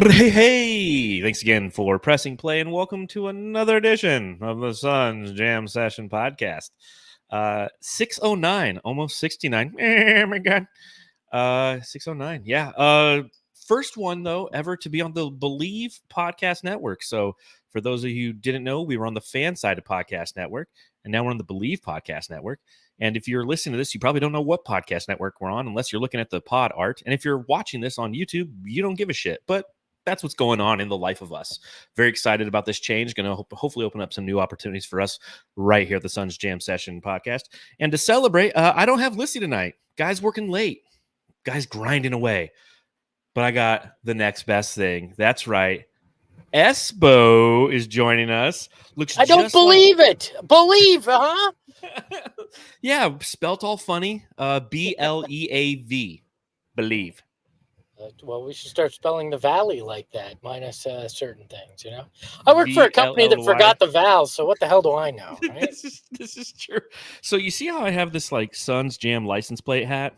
Hey, thanks again for pressing play and welcome to another edition of the Suns Jam Session podcast. 609, almost 69. Oh my God. 609. Yeah. First one, though, ever to be on the Believe Podcast Network. So for those of you who didn't know, we were on the Fan Side of Podcast Network, and now we're on the Believe Podcast Network. And if you're listening to this, you probably don't know what podcast network we're on unless you're looking at the pod art. And if you're watching this on YouTube, you don't give a shit. But that's what's going on in the life of us. Very excited about this change. Going to hopefully open up some new opportunities for us right here at the Suns Jam Session podcast. And to celebrate, I don't have Lissy tonight. Guy's working late. Guy's grinding away. But I got the next best thing. That's right. Espo is joining us. I don't believe it. Believe, huh? Yeah, spelt all funny. B-L-E-A-V. Believe. Well, we should start spelling the valley like that, minus certain things, you know? I work for a company that forgot the vowels, so what the hell do I know, right? This is true. So you see how I have this, like, Suns Jam license plate hat?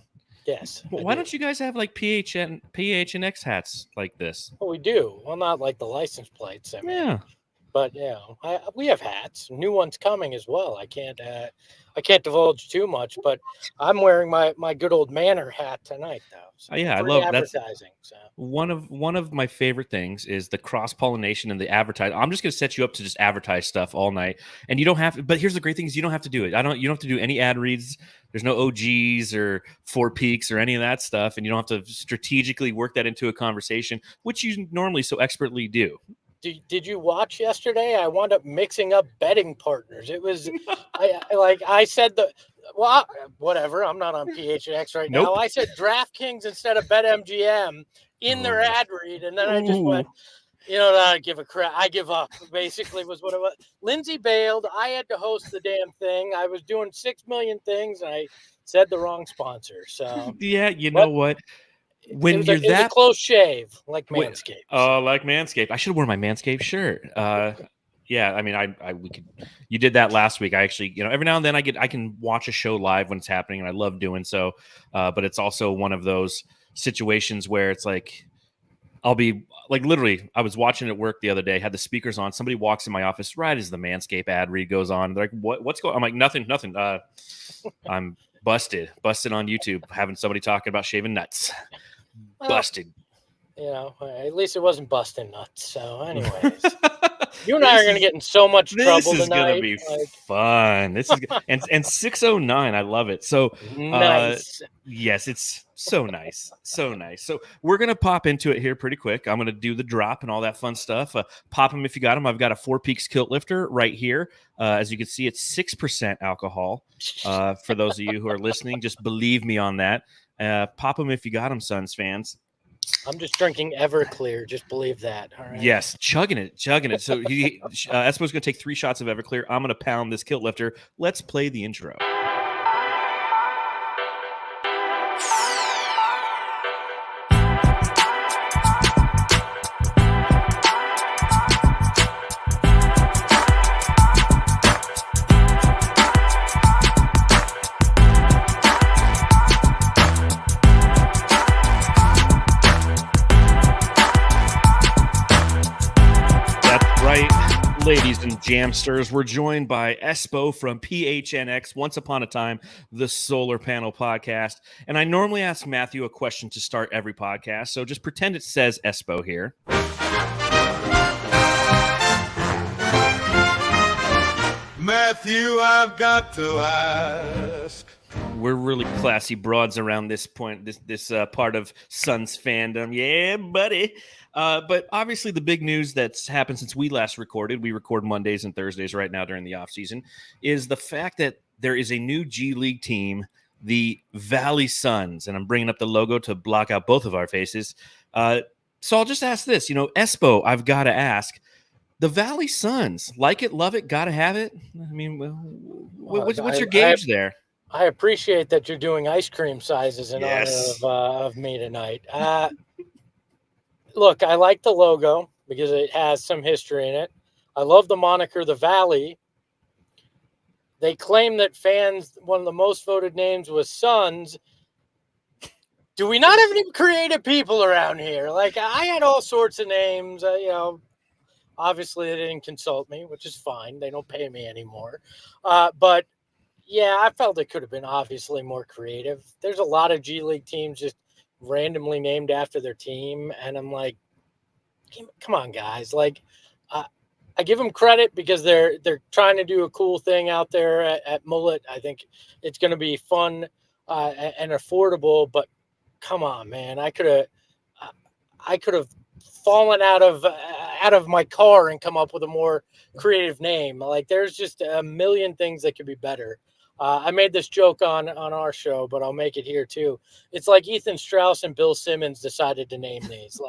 Yes. Why don't you guys have, like, PHNX hats like this? Well, we do. Well, not like the license plates. Yeah. But, you know, we have hats. New ones coming as well. I can't divulge too much, but I'm wearing my good old Manor hat tonight, though. So yeah, I love advertising. So. One of my favorite things is the cross-pollination and the advertising. I'm just going to set you up to just advertise stuff all night, and you don't have to. But here's the great thing: is you don't have to do it. You don't have to do any ad reads. There's no OGs or Four Peaks or any of that stuff, and you don't have to strategically work that into a conversation, which you normally so expertly do. Did you watch yesterday? I wound up mixing up betting partners. It was, I said whatever. I'm not on PHNX right now. I said DraftKings instead of BetMGM in their ad read, and then I just went, I give a crap. I give up. Basically, was what it was. Lindsay bailed. I had to host the damn thing. I was doing 6 million things, and I said the wrong sponsor. So yeah, know what? When it was a close shave, like Manscaped. Like Manscaped. I should have worn my Manscaped shirt. Yeah, I mean, we could. You did that last week. I actually, every now and then I can watch a show live when it's happening, and I love doing so. But it's also one of those situations where it's like, I'll be like, literally, I was watching at work the other day, had the speakers on. Somebody walks in my office right as the Manscaped ad read goes on. They're like, what's going on? I'm like, nothing. I'm busted on YouTube, having somebody talking about shaving nuts. Busted. At least it wasn't busting nuts. So, anyways, you and I are going to get in so much trouble tonight. This is going to be fun. This is and 609. I love it. So nice. Yes, it's so nice, so nice. So we're going to pop into it here pretty quick. I'm going to do the drop and all that fun stuff. Pop them if you got them. I've got a Four Peaks kilt lifter right here. As you can see, it's 6% alcohol. For those of you who are listening, just believe me on that. Pop them if you got them, Suns fans. I'm just drinking Everclear. Just believe that. All right. Yes, chugging it. So Espo's going to take 3 shots of Everclear. I'm going to pound this kilt lifter. Let's play the intro. Ladies and Jamsters, we're joined by Espo from PHNX, Once Upon a Time, the Solar Panel Podcast. And I normally ask Matthew a question to start every podcast, so just pretend it says Espo here. Matthew, I've got to ask. We're really classy broads around this point, this part of Suns fandom. Yeah, buddy. But obviously the big news that's happened since we last recorded, we record Mondays and Thursdays right now during the offseason, is the fact that there is a new G League team, the Valley Suns, and I'm bringing up the logo to block out both of our faces. So I'll just ask this, Espo, I've got to ask, the Valley Suns, like it, love it, got to have it? I mean, what's your gauge there? I appreciate that you're doing ice cream sizes in honor of me tonight. Look, I like the logo because it has some history in it. I love the moniker, the Valley. They claim that fans, one of the most voted names was Suns. Do we not have any creative people around here? Like, I had all sorts of names, obviously they didn't consult me, which is fine. They don't pay me anymore. But yeah, I felt it could have been obviously more creative. There's a lot of G League teams just randomly named after their team. And I'm like, come on, guys. Like, I give them credit because they're trying to do a cool thing out there at Mullet. I think it's going to be fun and affordable, but come on, man. I could have fallen out of my car and come up with a more creative name. Like, there's just a million things that could be better. I made this joke on our show, but I'll make it here too. It's like Ethan Strauss and Bill Simmons decided to name these.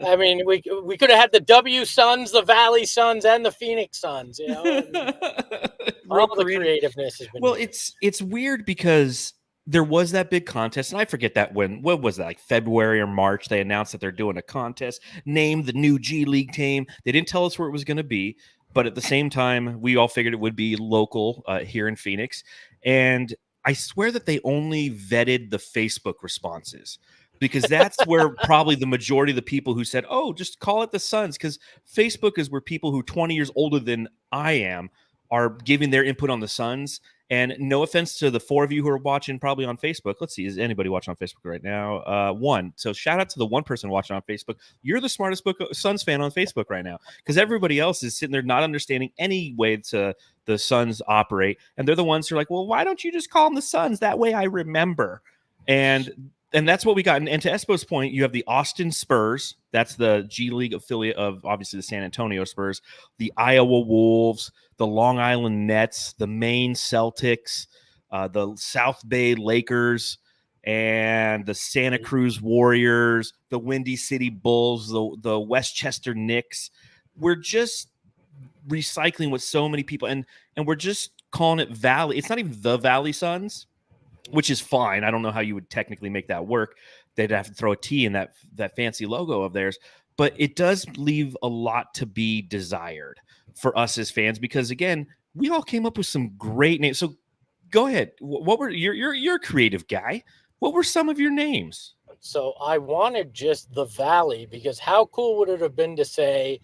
I mean, we could have had the W Suns, the Valley Suns, and the Phoenix Suns. All the creativeness has been. Well, it's weird because there was that big contest, and I forget that what was that, like February or March? They announced that they're doing a contest, name the new G League team. They didn't tell us where it was going to be, but at the same time, we all figured it would be local here in Phoenix. And I swear that they only vetted the Facebook responses, because that's where probably the majority of the people who said, "Oh, just call it the Suns," because Facebook is where people who 20 years older than I am are giving their input on the Suns. And no offense to the four of you who are watching probably on Facebook. Let's see, is anybody watching on Facebook right now? One. So shout out to the one person watching on Facebook. You're the smartest Suns fan on Facebook right now, because everybody else is sitting there not understanding any way to the Suns operate. And they're the ones who are like, well, why don't you just call them the Suns? That way I remember. And that's what we got. And to Espo's point, you have the Austin Spurs. That's the G League affiliate of obviously the San Antonio Spurs, the Iowa Wolves, the Long Island Nets, the Maine Celtics, the South Bay Lakers, and the Santa Cruz Warriors, the Windy City Bulls, the Westchester Knicks. We're just recycling what so many people, and we're just calling it Valley. It's not even the Valley Suns, which is fine. I don't know how you would technically make that work. They'd have to throw a T in that fancy logo of theirs. But it does leave a lot to be desired for us as fans, because, again, we all came up with some great names. So go ahead. What were you're a creative guy. What were some of your names? So I wanted just the Valley, because how cool would it have been to say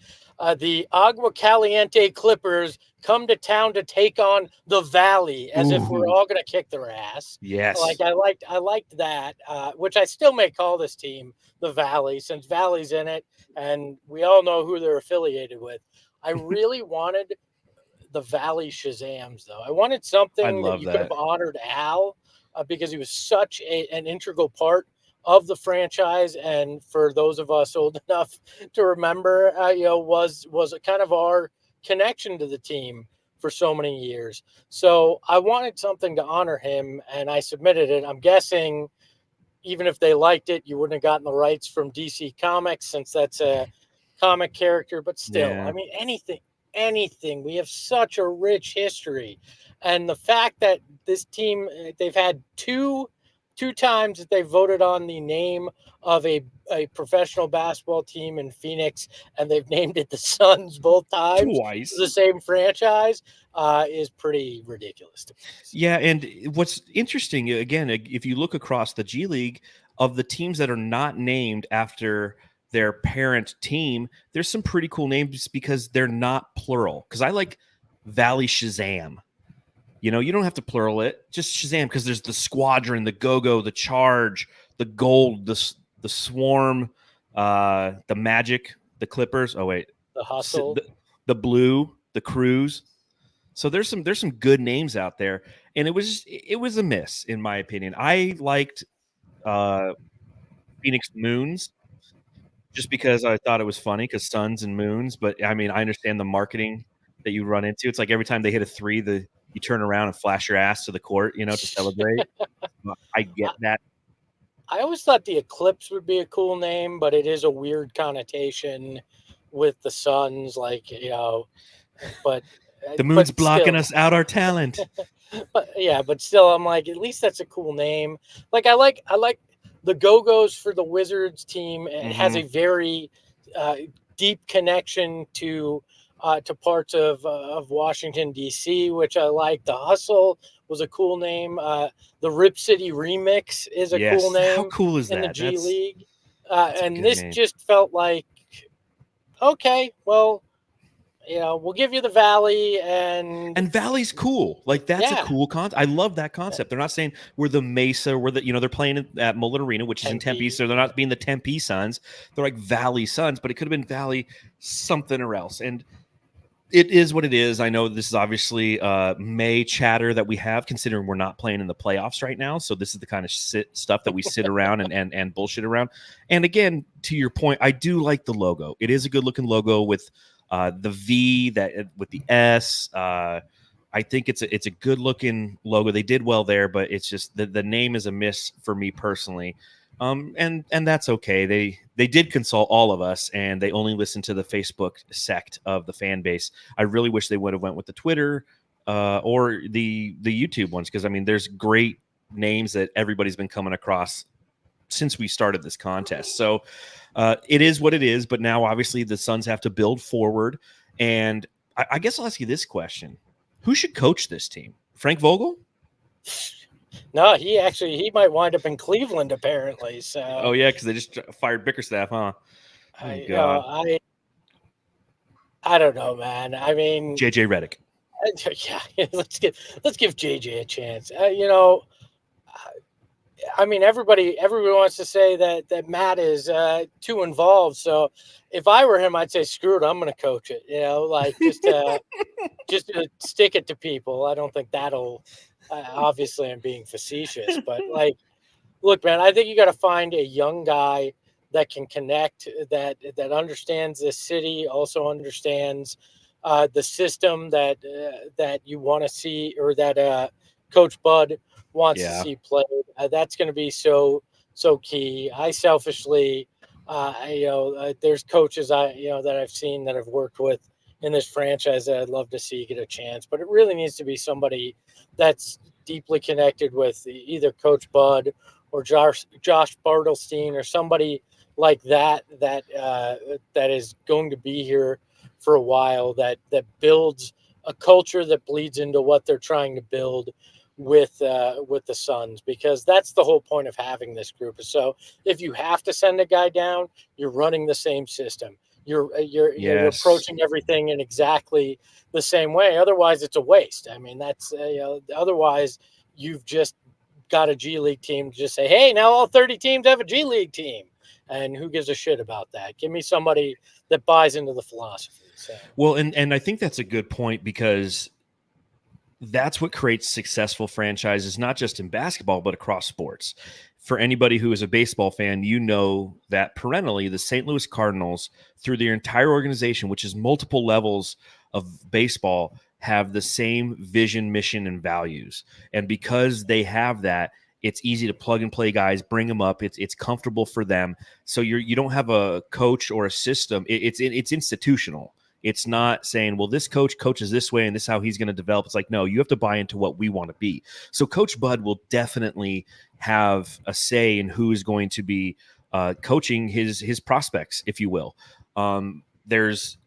the Agua Caliente Clippers come to town to take on the Valley, as if we're all going to kick their ass. Yes. Like, I liked that, which I still may call this team the Valley, since Valley's in it and we all know who they're affiliated with. I really wanted the Valley Shazams, though. I wanted something that you could have honored Al, because he was such an integral part of the franchise, and for those of us old enough to remember, was kind of our connection to the team for so many years. So I wanted something to honor him, and I submitted it. I'm guessing even if they liked it, you wouldn't have gotten the rights from DC Comics, since that's a comic character. But still, I mean, anything. We have such a rich history, and the fact that this team, they've had two times that they voted on the name of a professional basketball team in Phoenix, and they've named it the Suns both times. Twice. The same franchise is pretty ridiculous to me. Yeah, and what's interesting, again, if you look across the G League, of the teams that are not named after their parent team, there's some pretty cool names because they're not plural. Because I like Valley Shazam. You don't have to plural it, just Shazam, because there's the Squadron, the Go-Go, the Charge, the Gold, the Swarm, the Magic, the Clippers. Oh wait, the Hustle, the Blue, the Cruise. So there's some good names out there, and it was a miss in my opinion. I liked Phoenix Moons just because I thought it was funny, because suns and moons. But I mean, I understand the marketing that you run into. It's like every time they hit a three, you turn around and flash your ass to the court, to celebrate. I get that. I always thought the Eclipse would be a cool name, but it is a weird connotation with the Suns, but the moon's blocking us out our talent. but still, I'm like, at least that's a cool name. Like, I like the Go-Go's for the Wizards team. It has a very deep connection to to parts of Washington, D.C., which I like. The Hustle was a cool name. The Rip City Remix is a cool name. How cool is in that? the G League? That's and this name. Just felt like, okay, well, we'll give you the Valley, and Valley's cool. Like, that's a cool concept. I love that concept. They're not saying we're the Mesa, they're playing at Mullet Arena, which is in Tempe, so they're not being the Tempe Suns. They're like Valley Suns, but it could have been Valley something or else. And it is what it is. I know this is obviously May chatter that we have, considering we're not playing in the playoffs right now. So this is the kind of stuff that we sit around and bullshit around. And again, to your point, I do like the logo. It is a good looking logo with the V with the S. I think it's a good looking logo. They did well there, but it's just the name is a miss for me personally. And that's okay. They did consult all of us, and they only listened to the Facebook sect of the fan base. I really wish they would have went with the Twitter or the YouTube ones, because I mean, there's great names that everybody's been coming across since we started this contest. So it is what it is. But now, obviously, the Suns have to build forward. And I guess I'll ask you this question: who should coach this team? Frank Vogel? No, he might wind up in Cleveland, apparently. So. Oh yeah, because they just fired Bickerstaff, huh? I don't know, man. I mean, JJ Redick. Yeah, let's give JJ a chance. I mean, everybody wants to say that Matt is too involved. So if I were him, I'd say, screw it, I'm going to coach it. Like just to stick it to people. I don't think that'll. Obviously, I'm being facetious, but like, look, man, I think you got to find a young guy that can connect, that understands this city, also understands the system that you want to see, or that Coach Bud wants to see played. That's going to be so key. I selfishly, there's coaches that I've seen that I've worked with in this franchise that I'd love to see get a chance, but it really needs to be somebody that's deeply connected with either Coach Bud or Josh Bartelstein, or somebody like that is going to be here for a while, that builds a culture that bleeds into what they're trying to build with the Suns, because that's the whole point of having this group. So if you have to send a guy down, you're running the same system. You're approaching everything in exactly the same way. Otherwise, it's a waste. I mean, that's otherwise you've just got a G League team to just say, hey, now all 30 teams have a G League team, and who gives a shit about that? Give me somebody that buys into the philosophy. So. Well, and I think that's a good point, because that's what creates successful franchises, not just in basketball, but across sports. For anybody who is a baseball fan, you know that perennially the St. Louis Cardinals, through their entire organization, which is multiple levels of baseball, have the same vision, mission, and values. And because they have that, it's easy to plug and play guys, bring them up. It's comfortable for them. So you don't have a coach or a system. It's institutional. It's not saying, well, this coach coaches this way and this is how he's going to develop. It's like, no, you have to buy into what we want to be. So Coach Bud will definitely have a say in who is going to be coaching his prospects, if you will. There's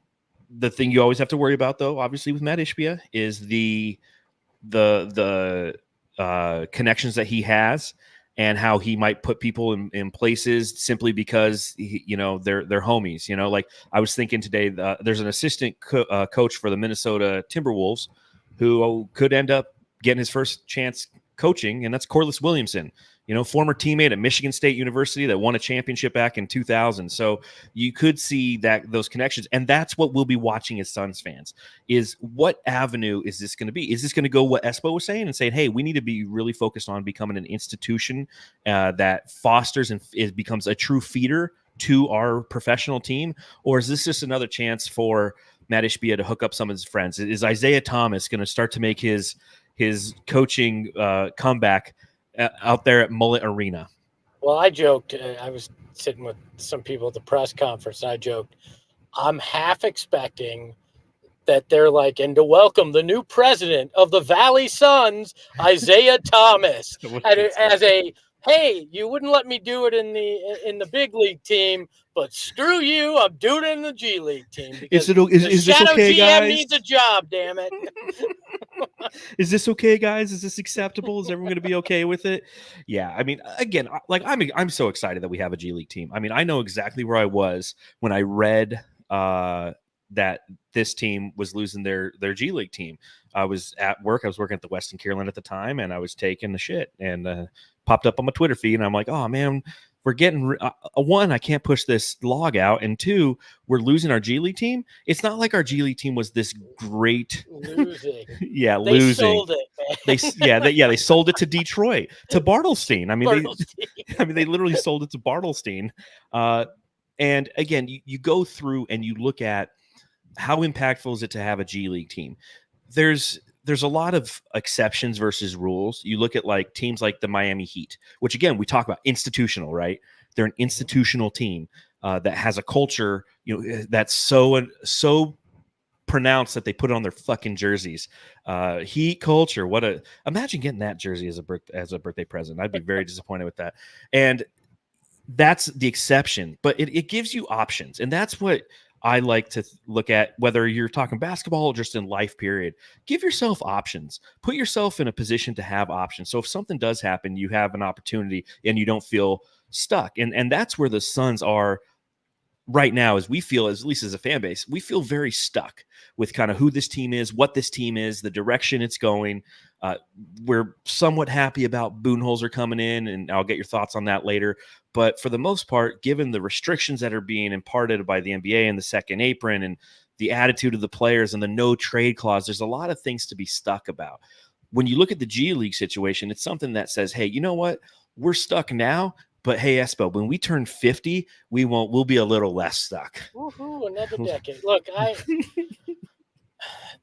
the thing you always have to worry about, though, obviously, with Matt Ishbia, is the connections that he has, and how he might put people in places simply because they're homies. Like I was thinking today, there's an assistant coach for the Minnesota Timberwolves who could end up getting his first chance coaching, and that's Corliss Williamson, former teammate at Michigan State University that won a championship back in 2000. So you could see those connections, and that's what we'll be watching as Suns fans, is what avenue is this going to be? Is this going to go what Espo was saying and saying, hey, we need to be really focused on becoming an institution that fosters and becomes a true feeder to our professional team? Or is this just another chance for Matt Ishbia to hook up some of his friends? Is Isaiah Thomas going to start to make his coaching comeback out there at Mullet Arena? Well, I joked. I was sitting with some people at the press conference, and I joked, I'm half expecting that they're like, and to welcome the new president of the Valley Suns, Isaiah Thomas, as a hey, you wouldn't let me do it in the big league team, but screw you, I'm doing it in the G League team because is this shadow okay, GM guys? needs a job, damn it. Is this okay, guys? Is this acceptable? Is everyone going to be okay with it? Yeah, I mean, again, like I'm so excited that we have a G League team. I mean, I know exactly where I was when I read that this team was losing their G League team. I was at work. I was working at the Western Carolina at the time, and I was taking the shit and popped up on my Twitter feed, and I'm like, oh man, we're getting one, I can't push this log out, and two, we're losing our G League team. It's not like our G League team was this great losing. yeah, They losing. sold it, man. They sold it to Detroit, to Bartlestein. I mean, Bartlestein. they literally sold it to Bartlestein. And again, you go through and you look at how impactful is it to have a G League team. There's a lot of exceptions versus rules. You look at like teams like the Miami Heat, which again we talk about institutional, right? They're an institutional team that has a culture, that's so pronounced that they put it on their fucking jerseys. Heat culture. Imagine getting that jersey as a birthday present. I'd be very disappointed with that. And that's the exception, but it gives you options, and that's what I like to look at, whether you're talking basketball or just in life period. Give yourself options. Put yourself in a position to have options. So if something does happen, you have an opportunity and you don't feel stuck. And that's where the Suns are right now, as we feel, at least as a fan base, we feel very stuck with kind of who this team is, what this team is, the direction it's going. We're somewhat happy about Budenholzer coming in, and I'll get your thoughts on that later. But for the most part, given the restrictions that are being imparted by the NBA and the second apron and the attitude of the players and the no trade clause, there's a lot of things to be stuck about. When you look at the G League situation, it's something that says, hey, you know what? We're stuck now, but hey, Espo, when we turn 50, we'll be a little less stuck. Woohoo, another decade. Look,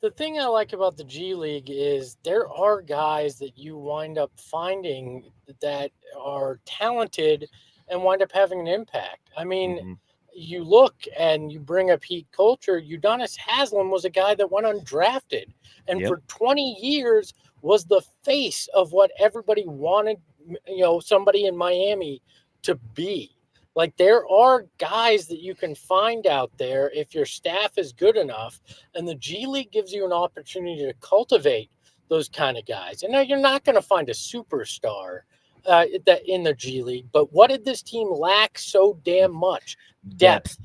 the thing I like about the G League is there are guys that you wind up finding that are talented and wind up having an impact. I mean, you look and you bring up Heat culture. Udonis Haslem was a guy that went undrafted and for 20 years was the face of what everybody wanted, somebody in Miami to be. Like, there are guys that you can find out there if your staff is good enough, and the G League gives you an opportunity to cultivate those kind of guys. And now you're not going to find a superstar that in the G League, but what did this team lack so damn much? Depth.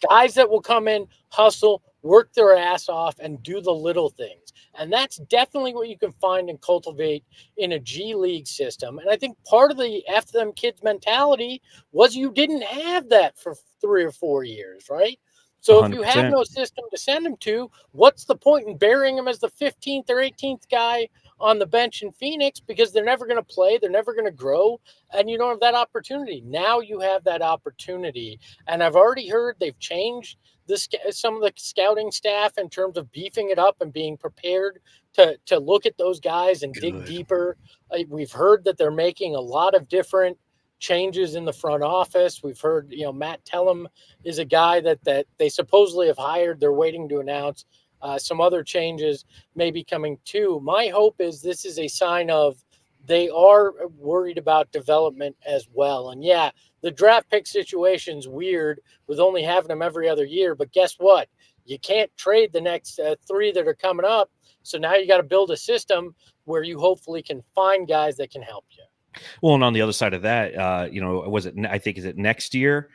Guys that will come in, hustle, work their ass off, and do the little things. And that's definitely what you can find and cultivate in a G League system. And I think part of the F them kids mentality was you didn't have that for 3 or 4 years, right? So 100%. If you have no system to send them to, what's the point in burying them as the 15th or 18th guy on the bench in Phoenix, because they're never going to play, they're never going to grow, and you don't have that opportunity. Now you have that opportunity. And I've already heard they've changed some of the scouting staff in terms of beefing it up and being prepared to look at those guys and dig deeper. We've heard that they're making a lot of different changes in the front office. We've heard, Matt Tellem is a guy that they supposedly have hired. They're waiting to announce. Some other changes may be coming too. My hope is this is a sign of they are worried about development as well. And yeah, the draft pick situation's weird with only having them every other year. But guess what? You can't trade the next 3 that are coming up. So now you got to build a system where you hopefully can find guys that can help you. Well, and on the other side of that, is it next year?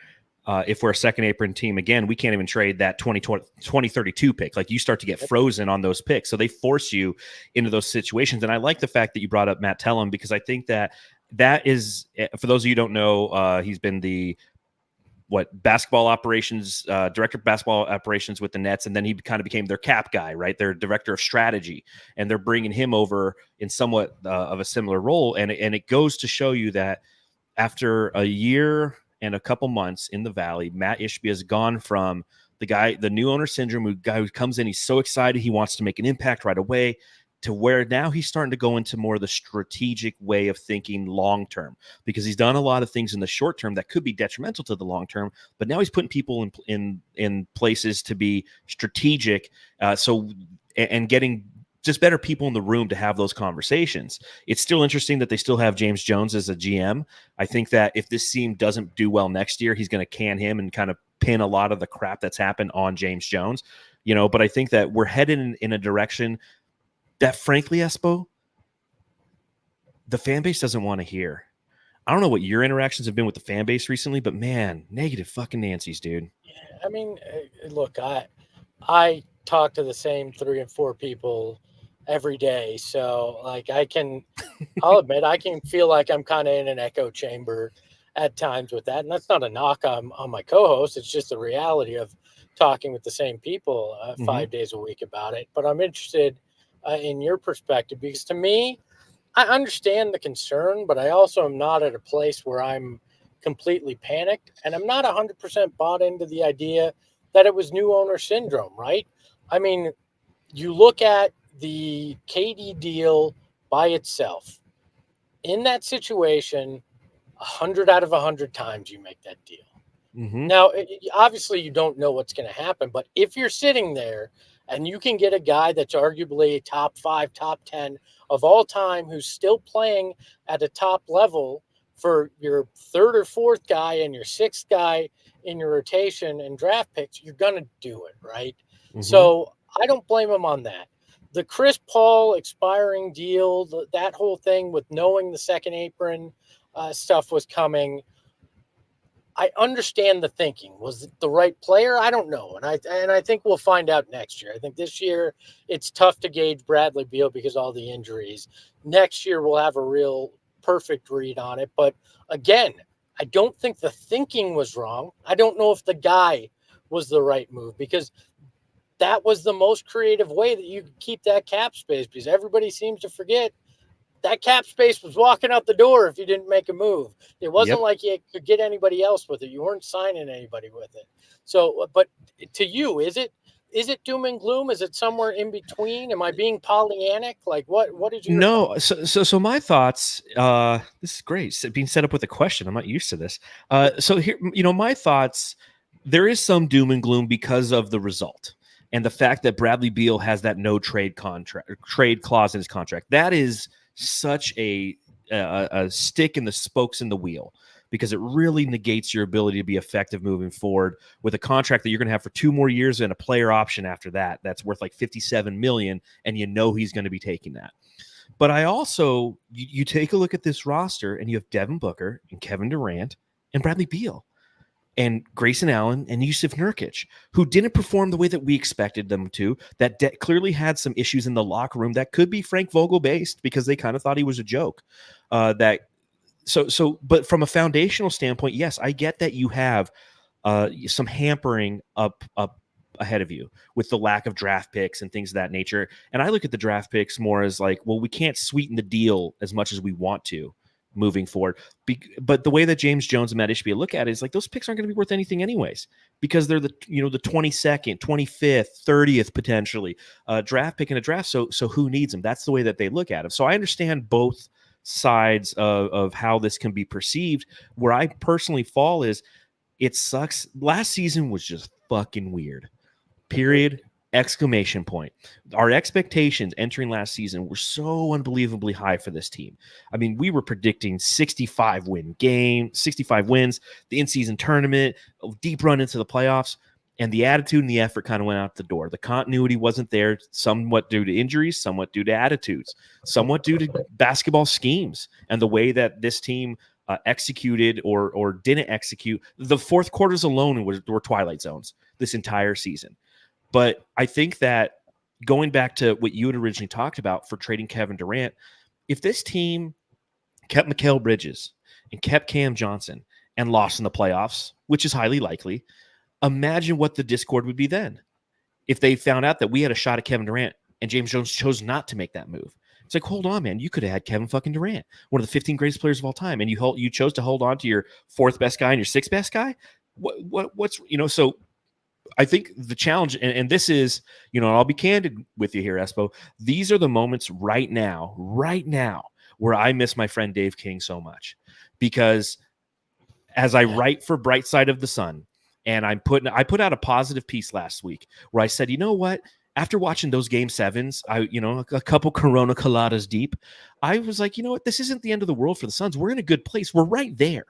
If we're a second apron team again, we can't even trade that 2032 pick. Like, you start to get frozen on those picks. So they force you into those situations. And I like the fact that you brought up Matt Tellem, because I think that is, for those of you who don't know, he's been the basketball operations, director of basketball operations with the Nets. And then he kind of became their cap guy, right? Their director of strategy. And they're bringing him over in somewhat of a similar role. And it goes to show you that after a year and a couple months in the Valley, Matt Ishbia has gone from the new owner syndrome, guy who comes in, he's so excited, he wants to make an impact right away, to where now he's starting to go into more of the strategic way of thinking long term, because he's done a lot of things in the short term that could be detrimental to the long term. But now he's putting people in places to be strategic, and getting just better people in the room to have those conversations. It's still interesting that they still have James Jones as a GM. I think that if this team doesn't do well next year, he's going to can him and kind of pin a lot of the crap that's happened on James Jones, but I think that we're headed in a direction that, frankly, Espo, the fan base doesn't want to hear. I don't know what your interactions have been with the fan base recently, but man, negative fucking Nancy's, dude. I mean, look, I talk to the same 3 and 4 people every day. So like I'll admit I can feel like I'm kind of in an echo chamber at times with that. And that's not a knock on my co-host. It's just the reality of talking with the same people 5 days a week about it. But I'm interested in your perspective, because to me, I understand the concern, but I also am not at a place where I'm completely panicked. And I'm not 100% bought into the idea that it was new owner syndrome, right? I mean, you look at the KD deal by itself. In that situation, 100 out of 100 times you make that deal. Now, obviously, you don't know what's going to happen, but if you're sitting there and you can get a guy that's arguably top 5, top 10 of all time who's still playing at a top level for your 3rd or 4th guy and your 6th guy in your rotation and draft picks, you're going to do it, right? So I don't blame him on that. The Chris Paul expiring deal, that whole thing with knowing the second apron stuff was coming, I understand the thinking. Was it the right player? I don't know. And I think we'll find out next year. I think this year it's tough to gauge Bradley Beal because of all the injuries. Next year we'll have a real perfect read on it. But again, I don't think the thinking was wrong. I don't know if the guy was the right move, because that was the most creative way that you could keep that cap space, because everybody seems to forget that cap space was walking out the door if you didn't make a move. It wasn't like you could get anybody else with it. You weren't signing anybody with it. So, but to you, is it doom and gloom? Is it somewhere in between? Am I being Pollyannic? Like what is your thoughts? So my thoughts, this is great. Being set up with a question. I'm not used to this. So here, my thoughts, there is some doom and gloom because of the result and the fact that Bradley Beal has that no trade clause in his contract. That is such a stick in the spokes in the wheel, because it really negates your ability to be effective moving forward with a contract that you're going to have for 2 more years and a player option after that that's worth like $57 million, and he's going to be taking that. But I also, you take a look at this roster and you have Devin Booker and Kevin Durant and Bradley Beal and Grayson Allen and Yusuf Nurkic, who didn't perform the way that we expected them to, that clearly had some issues in the locker room that could be Frank Vogel based, because they kind of thought he was a joke. But from a foundational standpoint, yes, I get that you have some hampering up ahead of you with the lack of draft picks and things of that nature. And I look at the draft picks more as like, well, we can't sweeten the deal as much as we want to moving forward. But the way that James Jones and Matt Ishbia look at it is like, those picks aren't going to be worth anything anyways, because they're the 22nd, 25th, 30th potentially draft pick in a draft. So who needs them? That's the way that they look at it. So I understand both sides of how this can be perceived. Where I personally fall is, it sucks. Last season was just fucking weird. Period. Exclamation point. Our expectations entering last season were so unbelievably high for this team. I mean, we were predicting 65 wins, the in-season tournament, a deep run into the playoffs, and the attitude and the effort kind of went out the door. The continuity wasn't there, somewhat due to injuries, somewhat due to attitudes, somewhat due to basketball schemes and the way that this team executed or didn't execute. The fourth quarters alone were twilight zones this entire season. But I think that going back to what you had originally talked about for trading Kevin Durant, if this team kept Mikal Bridges and kept Cam Johnson and lost in the playoffs, which is highly likely, imagine what the discord would be then. If they found out that we had a shot at Kevin Durant and James Jones chose not to make that move. It's like, hold on, man, you could have had Kevin fucking Durant, one of the 15 greatest players of all time, and you chose to hold on to your 4th best guy and your 6th best guy? What's so I think the challenge, and this is, I'll be candid with you here, Espo. These are the moments right now, where I miss my friend Dave King so much, because as I write for Bright Side of the Sun, and I put out a positive piece last week where I said, you know what? after watching those game sevens, a couple Corona coladas deep, I was like, you know what? This isn't the end of the world for the Suns. We're in a good place. We're right there.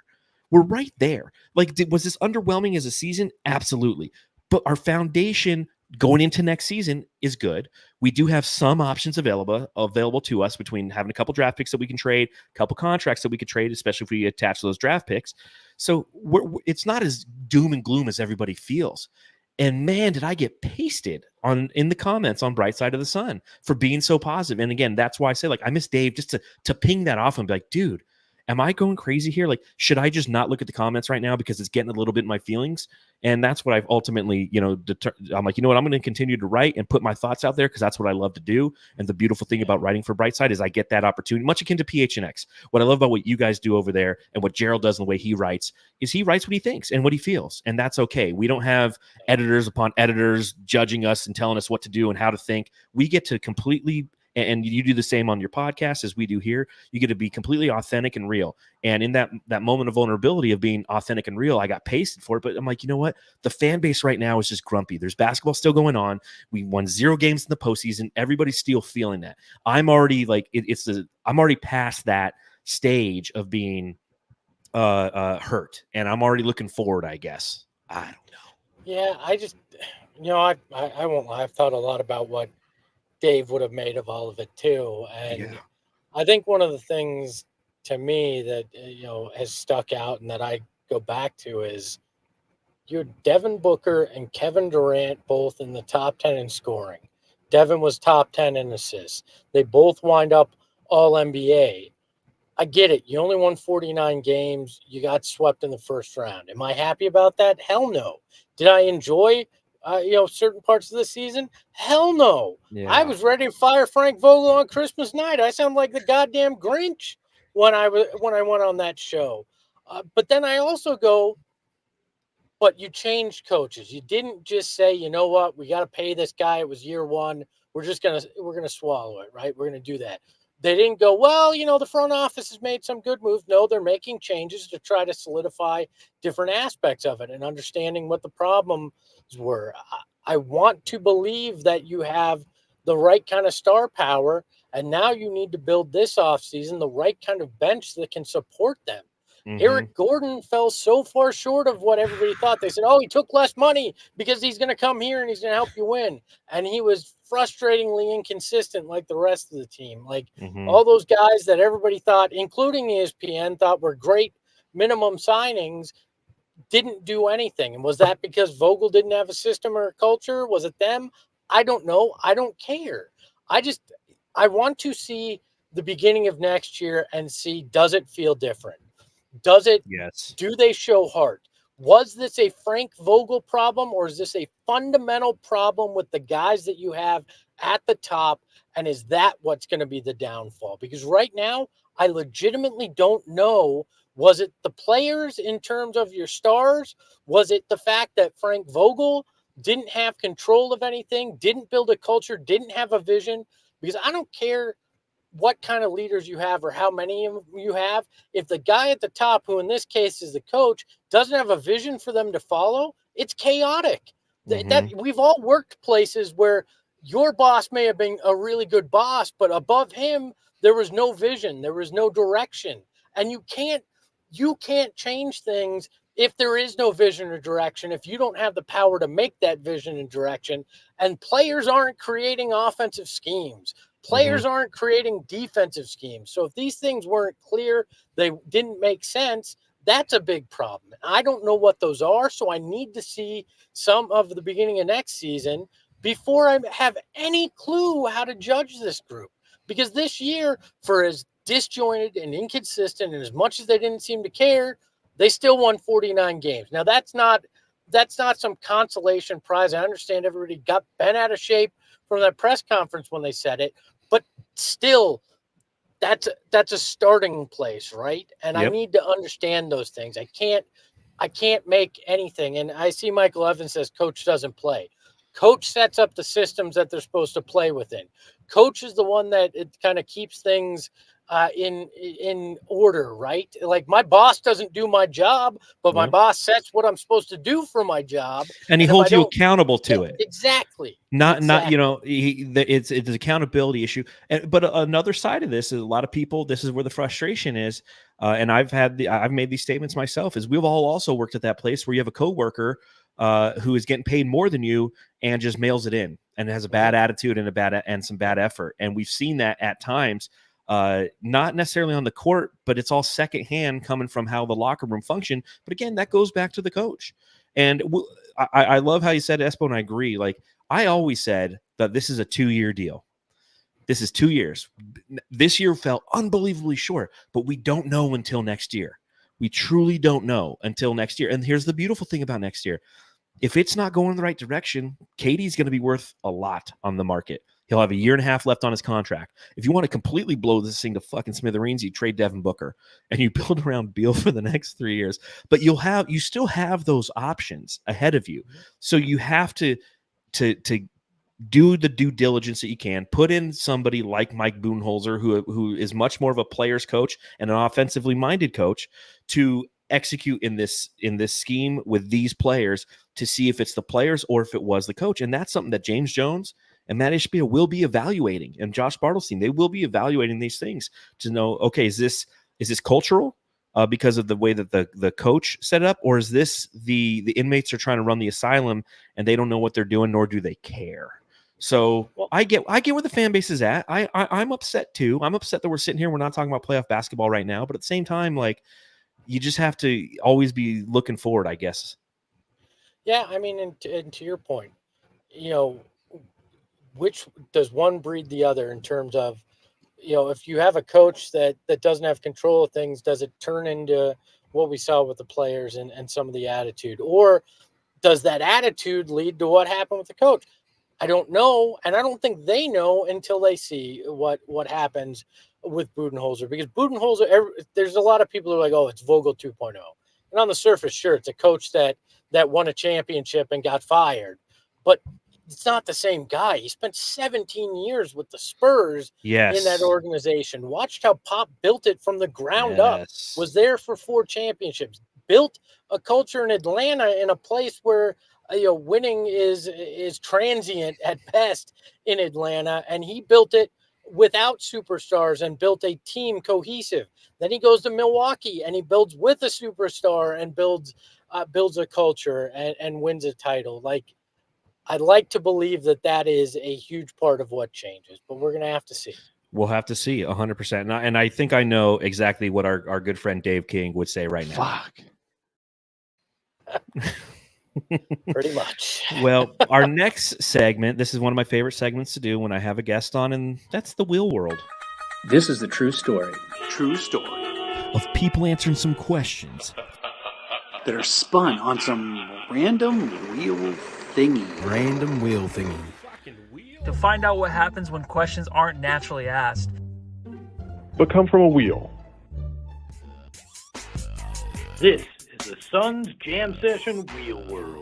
We're right there. Like, was this underwhelming as a season? Absolutely. But our foundation going into next season is good. We do have some options available to us between having a couple draft picks that we can trade, a couple contracts that we could trade, especially if we attach those draft picks. So it's not as doom and gloom as everybody feels. And man, did I get pasted in the comments on Bright Side of the Sun for being so positive. And again, that's why I say, like, I miss Dave just to ping that off and be like, dude, am I going crazy here? Like, should I just not look at the comments right now because it's getting a little bit in my feelings? And that's what I've ultimately, I'm like, you know what? I'm going to continue to write and put my thoughts out there because that's what I love to do. And the beautiful thing about writing for Brightside is I get that opportunity, much akin to PHNX. What I love about what you guys do over there and what Gerald does and the way he writes is he writes what he thinks and what he feels. And that's okay. We don't have editors upon editors judging us and telling us what to do and how to think. We get to completely, and you do the same on your podcast as we do here. You get to be completely authentic and real. And in that moment of vulnerability of being authentic and real, I got pasted for it. But I'm like, you know what? The fan base right now is just grumpy. There's basketball still going on. We won 0 games in the postseason. Everybody's still feeling that. I'm already like, I'm already past that stage of being hurt. And I'm already looking forward, I guess. I don't know. Yeah, I just, I won't lie. I've thought a lot about what Dave would have made of all of it too. And I think one of the things to me that, has stuck out and that I go back to is you're Devin Booker and Kevin Durant both in the top 10 in scoring. Devin was top 10 in assists. They both wind up all NBA. I get it. You only won 49 games. You got swept in the first round. Am I happy about that? Hell no. Did I enjoy certain parts of the season? Hell no. Yeah. I was ready to fire Frank Vogel on Christmas night. I sound like the goddamn Grinch when I went on that show. But then I also go, but you changed coaches. You didn't just say, you know what, we got to pay this guy. It was year one. We're gonna swallow it, right? We're gonna do that. They didn't go, well, the front office has made some good moves. No, they're making changes to try to solidify different aspects of it and understanding what the problems were. I want to believe that you have the right kind of star power, and now you need to build this offseason the right kind of bench that can support them. Mm-hmm. Eric Gordon fell so far short of what everybody thought. They said, oh, he took less money because he's going to come here and he's going to help you win. And he was frustratingly inconsistent like the rest of the team. Like all those guys that everybody thought, including ESPN, thought were great minimum signings, didn't do anything. And was that because Vogel didn't have a system or a culture? Was it them? I don't know. I don't care. I want to see the beginning of next year and see, does it feel different? Does it? Yes. Do they show heart? Was this a Frank Vogel problem, or is this a fundamental problem with the guys that you have at the top? And is that what's going to be the downfall? Because right now, I legitimately don't know. Was it the players in terms of your stars? Was it the fact that Frank Vogel didn't have control of anything, didn't build a culture, didn't have a vision? Because I don't care what kind of leaders you have or how many of them you have. If the guy at the top, who in this case is the coach, doesn't have a vision for them to follow, it's chaotic. That we've all worked places where your boss may have been a really good boss, but above him, there was no vision. There was no direction. And you can't change things if there is no vision or direction, if you don't have the power to make that vision and direction, and players aren't creating offensive schemes. Players aren't creating defensive schemes. So if these things weren't clear, they didn't make sense, that's a big problem. I don't know what those are, so I need to see some of the beginning of next season before I have any clue how to judge this group. Because this year, for as disjointed and inconsistent and as much as they didn't seem to care, they still won 49 games. Now, that's not some consolation prize. I understand everybody got bent out of shape from that press conference when they said it. But still, that's a starting place, right? And I need to understand those things. I can't make anything. And I see Michael Evans says coach doesn't play. Coach sets up the systems that they're supposed to play within. Coach is the one that it kind of keeps things in order, right? Like my boss doesn't do my job, but my boss sets what I'm supposed to do for my job, and he if holds I you don't, accountable to it. exactly. Not it's an accountability issue. But another side of this is a lot of people. This is where the frustration is, and I've made these statements myself. Is we've all also worked at that place where you have a coworker who is getting paid more than you and just mails it in and has a bad attitude and some bad effort, and we've seen that at times. Not necessarily on the court, but it's all secondhand coming from how the locker room function. But again, that goes back to the coach. And I love how you said, Espo, and I agree. Like I always said that this is a 2-year deal. This is 2 years. This year felt unbelievably short, but we don't know until next year. We truly don't know until next year. And here's the beautiful thing about next year. If it's not going in the right direction, Katie's going to be worth a lot on the market. He'll have 1.5 years left on his contract. If you want to completely blow this thing to fucking smithereens, you trade Devin Booker and you build around Beal for the next 3 years. But you still have those options ahead of you. So you have to do the due diligence that you can. Put in somebody like Mike Budenholzer, who is much more of a player's coach and an offensively minded coach, to execute in this scheme with these players to see if it's the players or if it was the coach. And that's something that James Jones and Matt Ishbia will be evaluating, and Josh Bartelstein, they will be evaluating these things to know, okay, is this cultural because of the way that the coach set it up, or is this the inmates are trying to run the asylum and they don't know what they're doing, nor do they care? So I get where the fan base is at. I'm upset too. I'm upset that we're sitting here. We're not talking about playoff basketball right now, but at the same time, like, you just have to always be looking forward, I guess. Yeah, I mean, and to your point, which does one breed the other in terms of, if you have a coach that doesn't have control of things, does it turn into what we saw with the players and some of the attitude, or does that attitude lead to what happened with the coach? I don't know, and I don't think they know until they see what happens with Budenholzer, because Budenholzer, there's a lot of people who are like, oh, it's Vogel 2.0. And on the surface, sure, it's a coach that won a championship and got fired, but it's not the same guy. He spent 17 years with the Spurs in that organization. Watched how Pop built it from the ground up. Was there for 4 championships. Built a culture in Atlanta, in a place where winning is transient at best in Atlanta, and he built it without superstars and built a team cohesive. Then he goes to Milwaukee and he builds with a superstar and builds a culture and wins a title. Like, I'd like to believe that is a huge part of what changes, but we're going to have to see. We'll have to see 100%. And I think I know exactly what our good friend Dave King would say right now. Fuck. Pretty much. Well, our next segment, this is one of my favorite segments to do when I have a guest on, and that's the Wheel World. This is the true story. True story. Of people answering some questions that are spun on some random wheel thingy. Random wheel thingy. To find out what happens when questions aren't naturally asked, but come from a wheel. This is the Suns Jam Session Wheel World.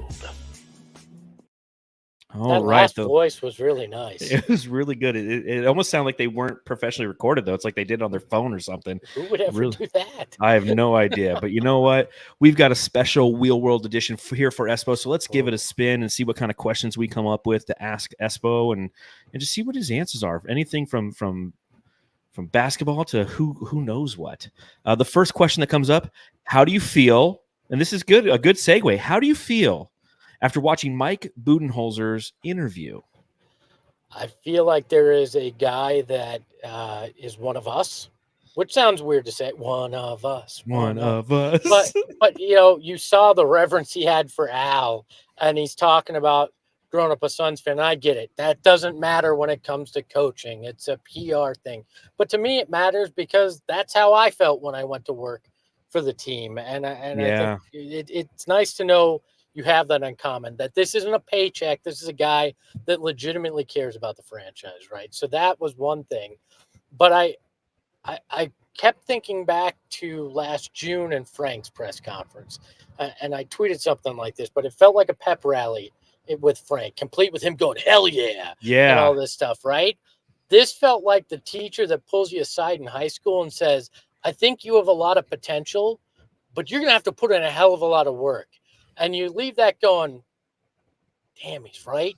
That last voice was really nice. It was really good. It almost sounded like they weren't professionally recorded, though. It's like they did it on their phone or something. Who would ever do that? I have no idea. But you know what? We've got a special Wheel World edition here for Espo. So let's give it a spin and see what kind of questions we come up with to ask Espo and just see what his answers are. Anything from basketball to who knows what. The first question that comes up, how do you feel? And this is a good segue. How do you feel after watching Mike Budenholzer's interview? I feel like there is a guy that is one of us, which sounds weird to say. One of us. One of us. But you saw the reverence he had for Al, and he's talking about growing up a Suns fan. I get it. That doesn't matter when it comes to coaching. It's a PR thing. But to me, it matters because that's how I felt when I went to work for the team. And I think it's nice to know you have that in common, that this isn't a paycheck. This is a guy that legitimately cares about the franchise, right? So that was one thing. But I kept thinking back to last June and Frank's press conference. And I tweeted something like this, but it felt like a pep rally with Frank, complete with him going, hell yeah. Yeah. And all this stuff, right? This felt like the teacher that pulls you aside in high school and says, I think you have a lot of potential, but you're going to have to put in a hell of a lot of work. And you leave that going, damn, he's right.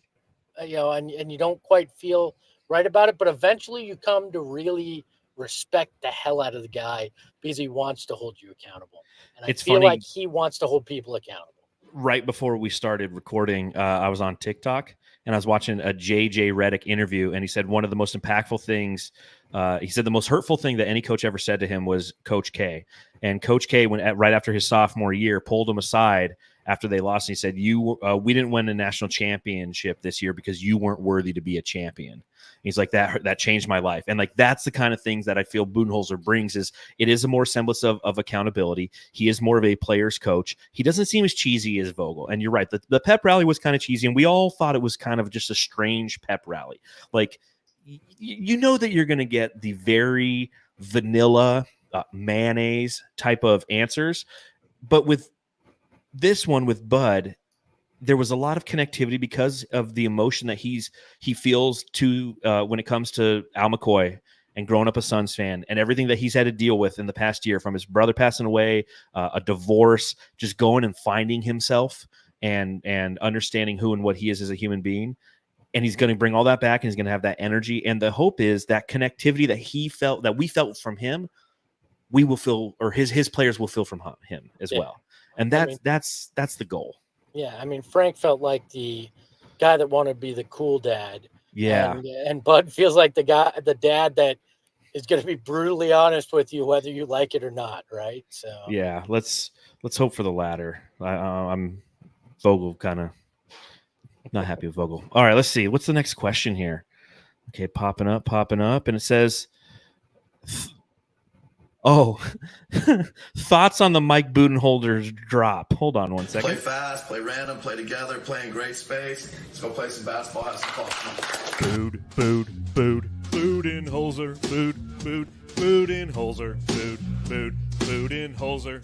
And you don't quite feel right about it. But eventually you come to really respect the hell out of the guy because he wants to hold you accountable. And I feel like he wants to hold people accountable. Right before we started recording, I was on TikTok and I was watching a JJ Redick interview, and he said one of the most impactful things, he said the most hurtful thing that any coach ever said to him was Coach K. And Coach K, right after his sophomore year, pulled him aside after they lost, and he said, we didn't win a national championship this year because you weren't worthy to be a champion. He's like, that changed my life. And like, that's the kind of things that I feel Budenholzer brings. Is it is a more semblance of accountability. He is more of a player's coach. He doesn't seem as cheesy as Vogel. And you're right. The pep rally was kind of cheesy, and we all thought it was kind of just a strange pep rally. Like, you know that you're going to get the very vanilla mayonnaise type of answers. But with this one with Bud, there was a lot of connectivity because of the emotion that he feels to when it comes to Al McCoy and growing up a Suns fan and everything that he's had to deal with in the past year, from his brother passing away, a divorce, just going and finding himself and understanding who and what he is as a human being. And he's going to bring all that back, and he's going to have that energy. And the hope is that connectivity that we felt from him, we will feel, or his players will feel from him as well. And that's the goal. Yeah, I mean, Frank felt like the guy that wanted to be the cool dad. Yeah. And Bud feels like the dad that is going to be brutally honest with you, whether you like it or not, right? So yeah, let's hope for the latter. I'm Vogel kind of not happy with Vogel. All right, let's see. What's the next question here? Okay, popping up, and it says, thoughts on the Mike Budenholzer's drop. Hold on one second. Play fast, play random, play together, play in great space. Let's go play some basketball, have some fun. Budenholzer, Budenholzer, Budenholzer, Budenholzer.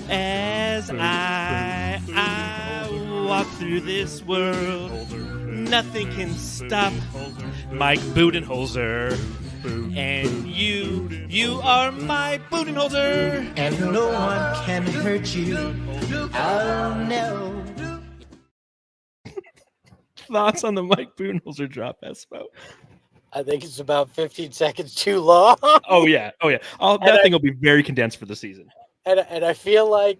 As I walk through this world, nothing can stop Mike Budenholzer. And you are my Budenholzer. And no one can hurt you. Oh, no. Thoughts on the Mike Budenholzer drop, Espo? I think it's about 15 seconds too long. Oh, yeah. That thing will be very condensed for the season. And I feel like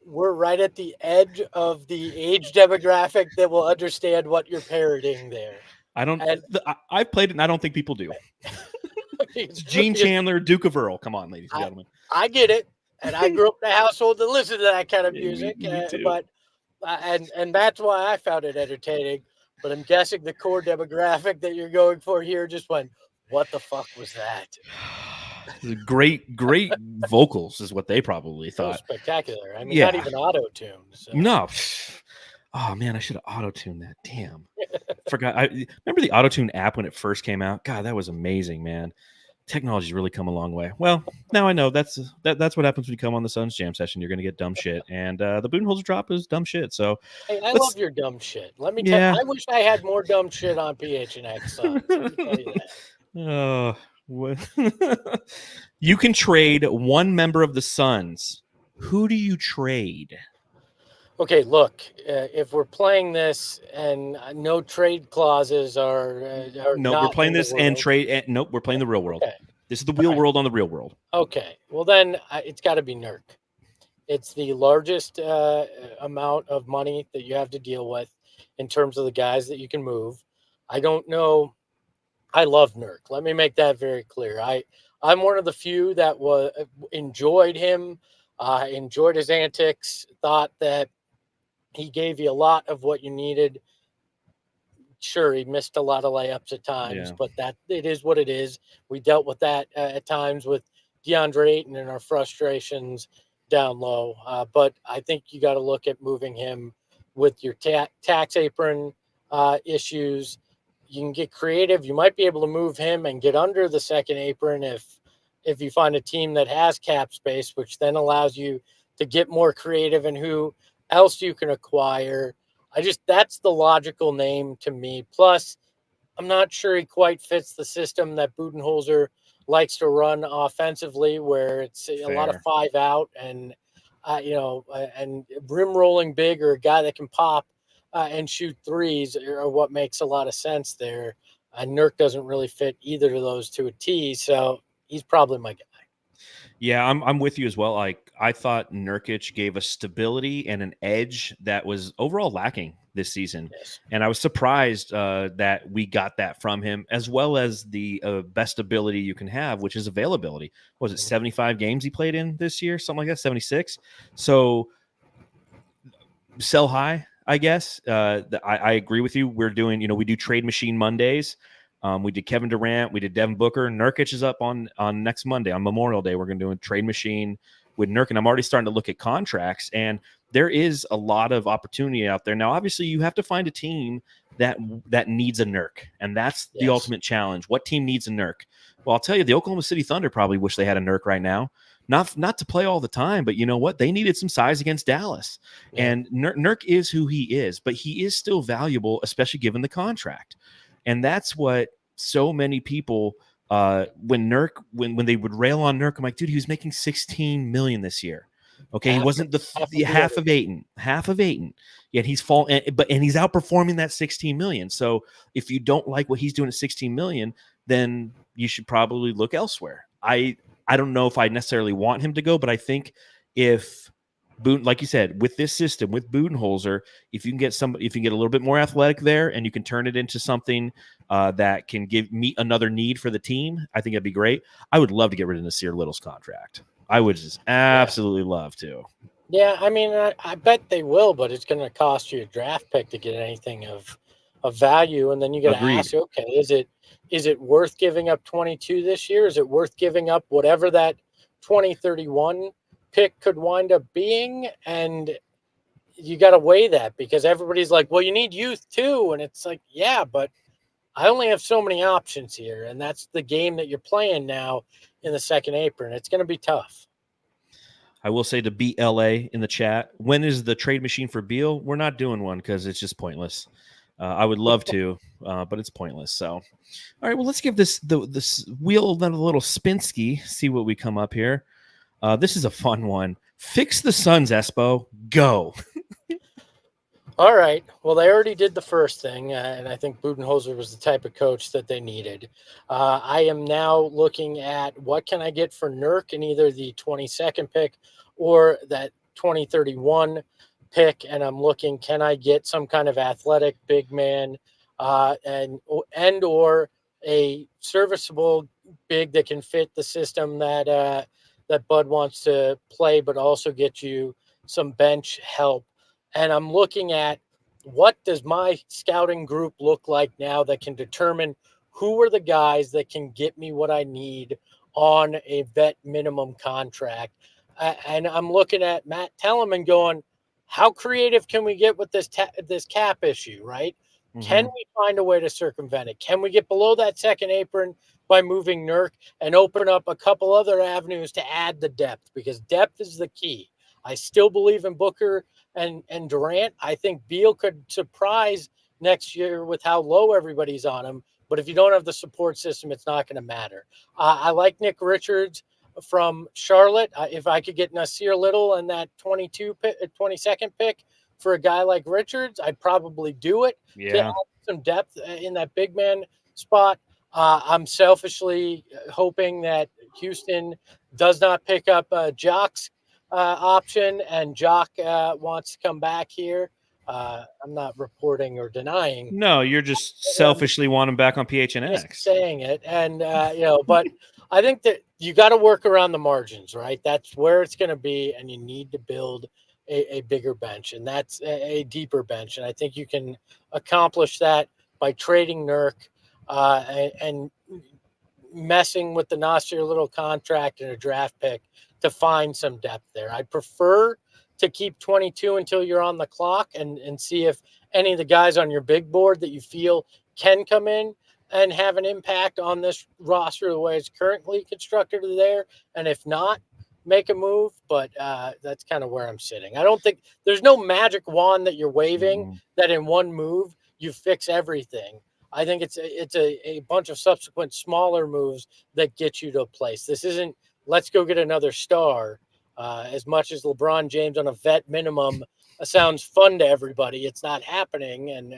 we're right at the edge of the age demographic that will understand what you're parroting there. I've played it, and I don't think people do. It's Gene Chandler, Duke of Earl. Come on, ladies and gentlemen. I get it, and I grew up in a household that listened to that kind of music. Me too. But that's why I found it entertaining. But I'm guessing the core demographic that you're going for here just went, "What the fuck was that?" Great vocals is what they probably thought. Spectacular. I mean, not even auto-tuned. So. No. Oh man, I should have auto-tuned that. Damn. Forgot. I remember the auto-tune app when it first came out. God, that was amazing, man. Technology's really come a long way. Well, now I know that's what happens when you come on the Suns Jam session. You're going to get dumb shit, and the Budenholzer drop is dumb shit. So, hey, I love your dumb shit. Let me tell you, I wish I had more dumb shit on PHNX Suns. Let me tell you that. You can trade one member of the Suns. Who do you trade? Okay, look, if we're playing this and no trade clauses are no, we're playing this and trade. Nope, we're playing the real world. Okay. This is the real world on the real world. Okay, well then it's got to be Nurk. It's the largest amount of money that you have to deal with in terms of the guys that you can move. I don't know. I love Nurk. Let me make that very clear. I'm one of the few that enjoyed him, enjoyed his antics, thought that he gave you a lot of what you needed. Sure, he missed a lot of layups at times, but that it is what it is. We dealt with that at times with DeAndre Ayton and our frustrations down low. But I think you got to look at moving him with your tax apron issues. You can get creative. You might be able to move him and get under the second apron if if you find a team that has cap space, which then allows you to get more creative in who else you can acquire. That's the logical name to me. Plus, I'm not sure he quite fits the system that Budenholzer likes to run offensively, where it's a lot of 5 out and and rim rolling big, or a guy that can pop and shoot threes are what makes a lot of sense there. Nurk doesn't really fit either of those to a T, so he's probably my guy. Yeah, I'm with you as well. Like, I thought Nurkic gave us stability and an edge that was overall lacking this season. Yes. And I was surprised that we got that from him, as well as the best ability you can have, which is availability. What was it 75 games he played in this year? Something like that, 76. So sell high, I guess. I agree with you. We're doing, we do Trade Machine Mondays. We did Kevin Durant. We did Devin Booker. Nurkic is up on next Monday, on Memorial Day. We're going to do a trade machine with Nurk, and I'm already starting to look at contracts, and there is a lot of opportunity out there. Now, obviously, you have to find a team that needs a Nurk, and that's the ultimate challenge. What team needs a Nurk? Well, I'll tell you, the Oklahoma City Thunder probably wish they had a Nurk right now. Not to play all the time, but you know what? They needed some size against Dallas. Yeah. And Nurk is who he is, but he is still valuable, especially given the contract. And that's what so many people, when they would rail on Nurk, I'm like, dude, he was making $16 million this year. Okay, he wasn't half of Ayton. Yet he's and he's outperforming that $16 million. So if you don't like what he's doing at $16 million, then you should probably look elsewhere. I don't know if I necessarily want him to go, but I think if like you said, with this system, with Budenholzer, if you can get a little bit more athletic there, and you can turn it into something that can meet another need for the team, I think that'd be great. I would love to get rid of Nasir Little's contract. I would just absolutely love to. Yeah, I mean, I bet they will, but it's going to cost you a draft pick to get anything of value, and then you got to ask, okay, is it worth giving up 22 this year? Is it worth giving up whatever that 2031 pick could wind up being? And you got to weigh that, because everybody's like, well, you need youth too, and it's like, yeah, but I only have so many options here, and that's the game that you're playing now in the second apron. It's going to be tough. I will say to BLA in the chat, when is the trade machine for Beal? We're not doing one because it's just pointless. I would love to, but it's pointless. So, all right, well, let's give this wheel a little spinsky, see what we come up here. This is a fun one. Fix the Suns, Espo. Go. All right. Well, they already did the first thing, and I think Budenholzer was the type of coach that they needed. I am now looking at what can I get for Nurk in either the 22nd pick or that 2031 pick, and I'm looking, can I get some kind of athletic big man and or a serviceable big that can fit the system that Bud wants to play, but also get you some bench help. And I'm looking at, what does my scouting group look like now that can determine who are the guys that can get me what I need on a vet minimum contract. And I'm looking at Matt Telemann going, how creative can we get with this cap issue, right? Mm-hmm. Can we find a way to circumvent it? Can we get below that second apron by moving Nurk and open up a couple other avenues to add the depth? Because depth is the key. I still believe in Booker and Durant. I think Beal could surprise next year with how low everybody's on him. But if you don't have the support system, it's not going to matter. I like Nick Richards from Charlotte. If I could get Nasir Little and that 22nd pick for a guy like Richards, I'd probably do it. Yeah. To add some depth in that big man spot. I'm selfishly hoping that Houston does not pick up Jock's option, and Jock wants to come back here. I'm not reporting or denying. No, you're just selfishly want him back on PHNX. Just saying it, and but I think that you got to work around the margins, right? That's where it's going to be, and you need to build a bigger bench, and that's a deeper bench. And I think you can accomplish that by trading Nurk and messing with the Nasir Little contract and a draft pick to find some depth there. I prefer to keep 22 until you're on the clock and see if any of the guys on your big board that you feel can come in and have an impact on this roster the way it's currently constructed there? And if not, make a move. But that's kind of where I'm sitting. I don't think there's no magic wand that you're waving that in one move you fix everything. I think it's a bunch of subsequent smaller moves that get you to a place. This isn't let's go get another star. As much as LeBron James on a vet minimum sounds fun to everybody, it's not happening. And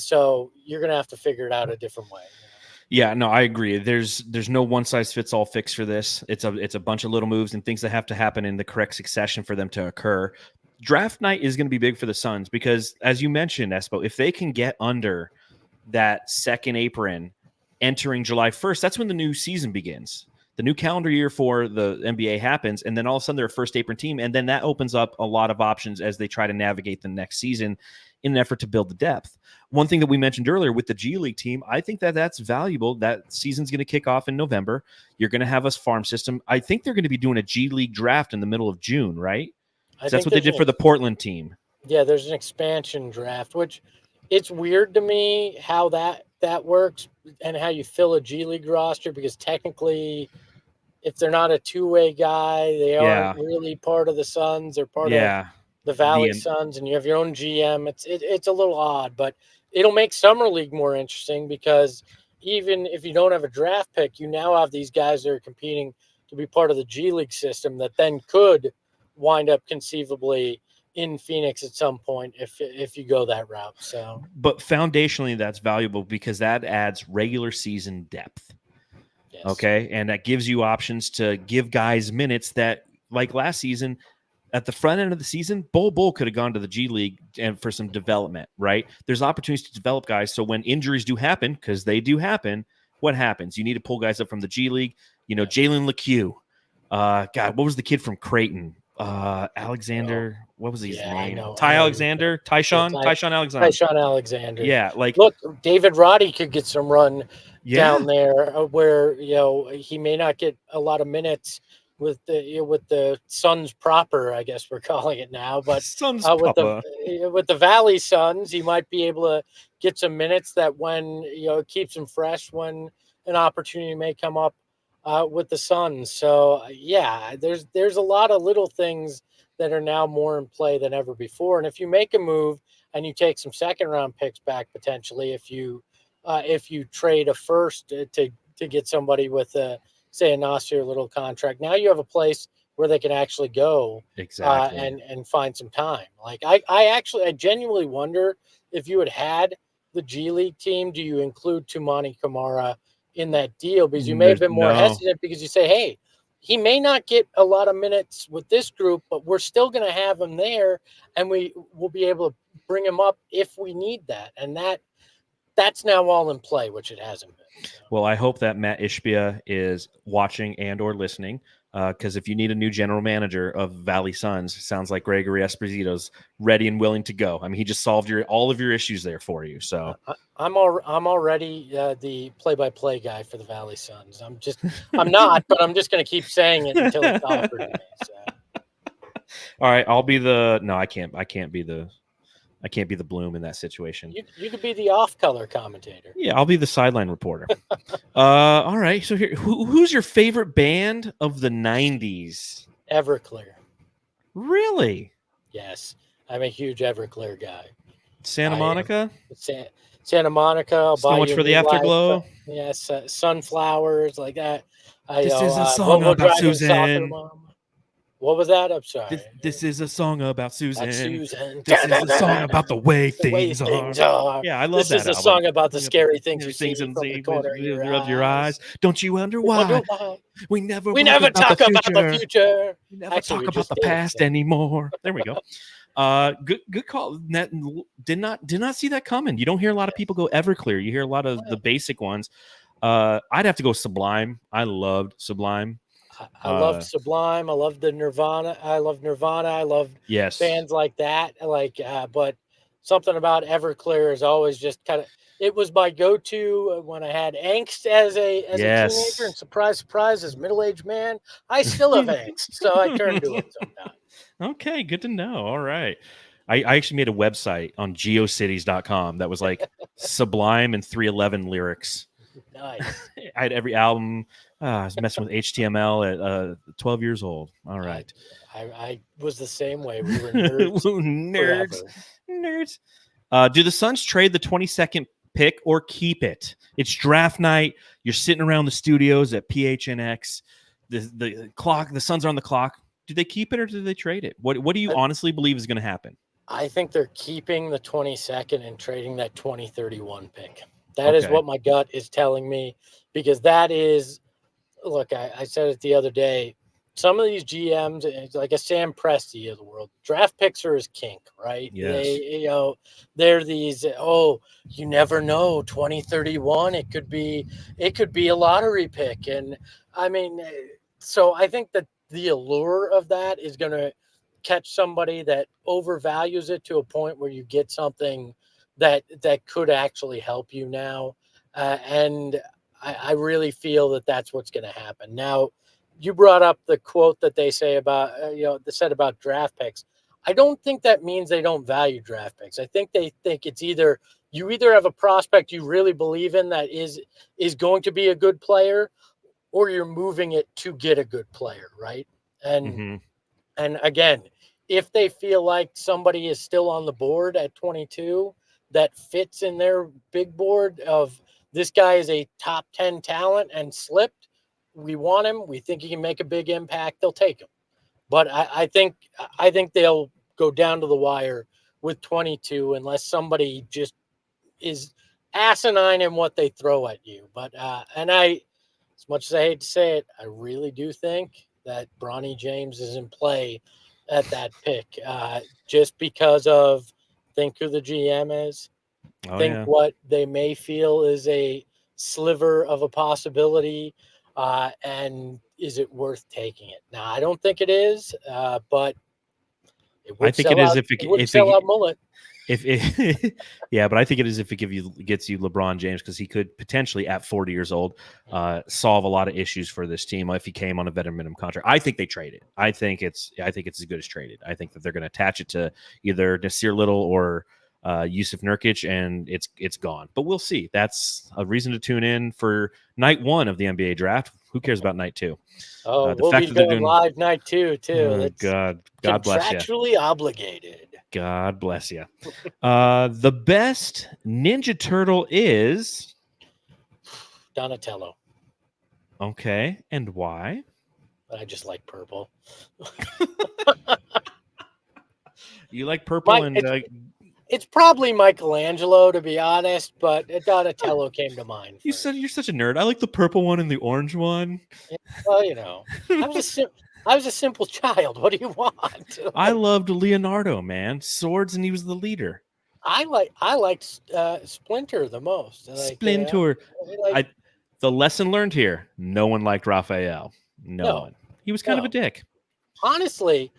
so you're going to have to figure it out a different way. Yeah, no, I agree. There's no one size fits all fix for this. It's a bunch of little moves and things that have to happen in the correct succession for them to occur. Draft night is going to be big for the Suns because, as you mentioned, Espo, if they can get under that second apron entering July 1st, that's when the new season begins. The new calendar year for the NBA happens, and then all of a sudden they're a first apron team, and then that opens up a lot of options as they try to navigate the next season in an effort to build the depth. One thing that we mentioned earlier with the G League team, I think that's valuable. That season's going to kick off in November. You're going to have a farm system. I think they're going to be doing a G League draft in the middle of June, right? That's what they did for the Portland team. Yeah, there's an expansion draft, which it's weird to me how that works and how you fill a G League roster, because technically if they're not a two-way guy, they aren't really part of the Suns. They're part of the Valley Suns, and you have your own GM. It's a little odd, but it'll make Summer League more interesting because even if you don't have a draft pick, you now have these guys that are competing to be part of the G League system that then could wind up conceivably in Phoenix at some point if you go that route. So, but foundationally, that's valuable because that adds regular season depth. Yes. Okay, and that gives you options to give guys minutes that, like last season, at the front end of the season, Bull could have gone to the G League and for some development, right? There's opportunities to develop guys. So when injuries do happen, because they do happen, what happens? You need to pull guys up from the G League. You know, Jalen LeCue. God, what was the kid from Creighton? Alexander. What was his name? Alexander? Tyshawn Alexander. Tyshawn Alexander. Yeah, like look, David Roddy could get some run down there where, he may not get a lot of minutes with the Suns proper, I guess we're calling it now, but with the Valley Suns, he might be able to get some minutes that when it keeps him fresh when an opportunity may come up with the Suns. So there's a lot of little things that are now more in play than ever before. And if you make a move and you take some second round picks back potentially, if you trade a first to get somebody with a Nasir little contract, now you have a place where they can actually go and find some time. Like I genuinely wonder if you had the G League team, do you include Toumani Camara in that deal? Because you may have been more hesitant because you say, hey, he may not get a lot of minutes with this group, but we're still going to have him there and we will be able to bring him up if we need that. And that's now all in play, which it hasn't been. So. Well, I hope that Matt Ishbia is watching and or listening, because if you need a new general manager of Valley Suns, sounds like Gregory Esposito's ready and willing to go. I mean, he just solved all of your issues there for you. So I'm already the play-by-play guy for the Valley Suns. I'm not, but I'm just going to keep saying it until it's offered to me. So. All right, I'll be I can't be the Bloom in that situation. You could be the off-color commentator. Yeah, I'll be the sideline reporter. All right. So here, who's your favorite band of the 90s? Everclear. Really? Yes. I'm a huge Everclear guy. Santa Monica? Santa Monica. So much for the Afterglow. Yes. Sunflowers, like that. This is a song about Susan. What was that? I'm sorry. This is a song about Susan. This is a song about the way things are. Yeah, I love that. This is a song about the scary things you see from the corner of your eyes. Don't you wonder why? We never talk about the future. We never talk about the past anymore. There we go. Good call. Did not see that coming. You don't hear a lot of people go Everclear. You hear a lot of the basic ones. I'd have to go Sublime. I loved Sublime. I loved Sublime. I loved the Nirvana. I loved Nirvana. I loved bands like that. But something about Everclear is always just kind of. It was my go-to when I had angst as a teenager, and surprise, as middle-aged man, I still have angst, so I turn to it sometimes. Okay, good to know. All right. I actually made a website on geocities.com that was like Sublime and 311 lyrics. Nice. I had every album. I was messing with HTML at 12 years old. All right. I was the same way. We were nerds. Nerds. Do the Suns trade the 22nd pick or keep it? It's draft night. You're sitting around the studios at PHNX. The clock. The Suns are on the clock. Do they keep it or do they trade it? What do you honestly believe is going to happen? I think they're keeping the 22nd and trading that 2031 pick. That is what my gut is telling me, because that is, look, I said it the other day, some of these GMs, like a Sam Presti of the world, draft picks are his kink, right? Yes. They're these, you never know, 2031, it could be a lottery pick. And I mean, so I think that the allure of that is going to catch somebody that overvalues it to a point where you get something that could actually help you now. And I really feel that that's what's going to happen. Now, you brought up the quote that they say about, they said about draft picks. I don't think that means they don't value draft picks. I think they think it's either you either have a prospect you really believe in that is going to be a good player, or you're moving it to get a good player, right? And and again, if they feel like somebody is still on the board at 22 that fits in their big board of this guy is a top 10 talent and slipped, we want him, we think he can make a big impact, they'll take him. But I think they'll go down to the wire with 22 unless somebody just is asinine in what they throw at you. But and I, as much as I hate to say it, I really do think that Bronny James is in play at that pick, just because of think who the GM is, what they may feel is a sliver of a possibility, and is it worth taking it? Now, I don't think it is, but it would I think it is if it sell out Mullet. Yeah, but I think it is if it gets you LeBron James, because he could potentially at 40 years old solve a lot of issues for this team if he came on a veteran minimum contract. I think they trade it. I think it's as good as traded. I think that they're going to attach it to either Nasir Little or Yusuf Nurkic, and it's gone. But we'll see. That's a reason to tune in for night 1 of the NBA draft. Who cares about night 2? Oh, we'll be going live night 2 too. God bless you. Contractually obligated. God bless you. The best Ninja Turtle is Donatello. Okay, and why? I just like purple. You like purple it's probably Michelangelo, to be honest, but Donatello came to mind. You said you're such a nerd. I like the purple one and the orange one. Yeah, well, I was a simple child. What do you want? I loved Leonardo, man. Swords, and he was the leader. I liked Splinter the most. Splinter. The lesson learned here: no one liked Raphael. No one. He was kind of a dick. Honestly,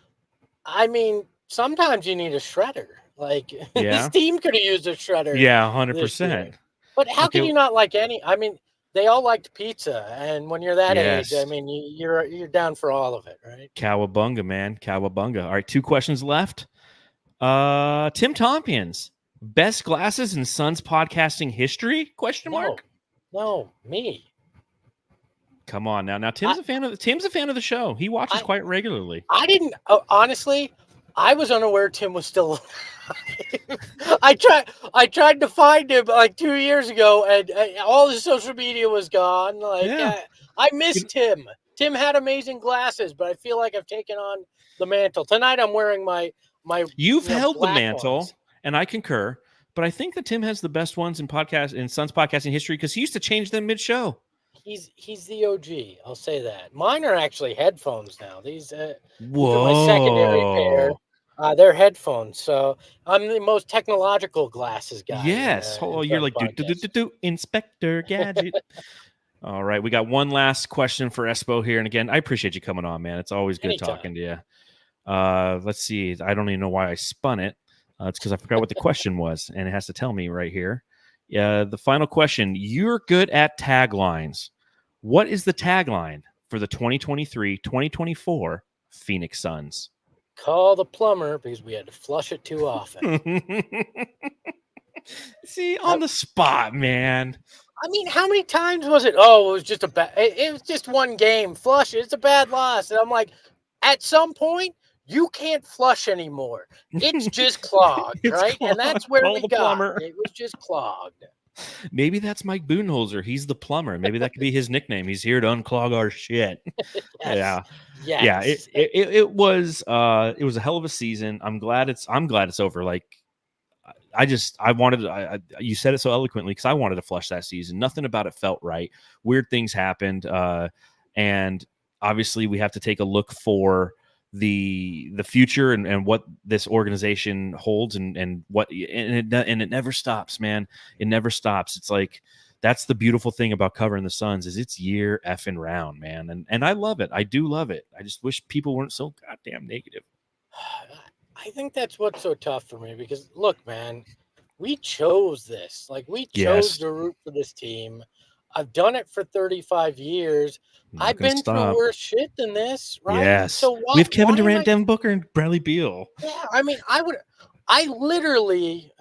I mean, sometimes you need a shredder. This team could have used a shredder. Yeah, 100%. But how can you not like any? I mean, they all liked pizza, and when you're that age, I mean, you're down for all of it, right? Cowabunga, man, cowabunga. All right, 2 questions left. Tim Tompkins, best glasses in Suns podcasting history? Question mark. No, me. Come on now. Now Tim's a fan of the show. He watches quite regularly. I didn't honestly. I was unaware Tim was still alive. I tried to find him like 2 years ago, and all his social media was gone. I missed Tim. Tim had amazing glasses, but I feel like I've taken on the mantle. Tonight I'm wearing my You've held the mantle, ones. And I concur, but I think that Tim has the best ones in Suns podcasting history, because he used to change them mid-show. He's the OG. I'll say that. Mine are actually headphones now. These are my secondary pair. They're headphones, so I'm the most technological glasses guy. Yes. You're like Inspector Gadget. All right, we got one last question for Espo here, and again, I appreciate you coming on, man. It's always good talking to you. Let's see. I don't even know why I spun it. It's because I forgot what the question was, and it has to tell me right here. The final question. You're good at taglines. What is the tagline for the 2023-2024 Phoenix Suns? call the plumber because we had to flush it too often. See, on the spot, man. I mean, how many times was it? Oh, it was just it was just one game. Flush it. It's a bad loss. And I'm like, at some point, you can't flush anymore. It's just clogged, It's right? clogged. And that's where Call we the got. plumber. It was just clogged. Maybe that's Mike Budenholzer. He's the plumber. Maybe that could be his nickname. He's here to unclog our shit. Yes. Yeah. It was a hell of a season. I'm glad it's over. Like, you said it so eloquently because I wanted to flush that season. Nothing about it felt right. Weird things happened. And obviously we have to take a look for the future and what this organization holds and it never stops, man. It never stops. It's like, that's the beautiful thing about covering the Suns is it's year effing round, man. And I love it. I do love it. I just wish people weren't so goddamn negative. I think that's what's so tough for me because look, man, we chose this. Like we chose to root for this team. I've done it for 35 years. I've been through worse shit than this, right? Yes. So we have Kevin Durant, Devin Booker, and Bradley Beal. Yeah, I mean, I literally,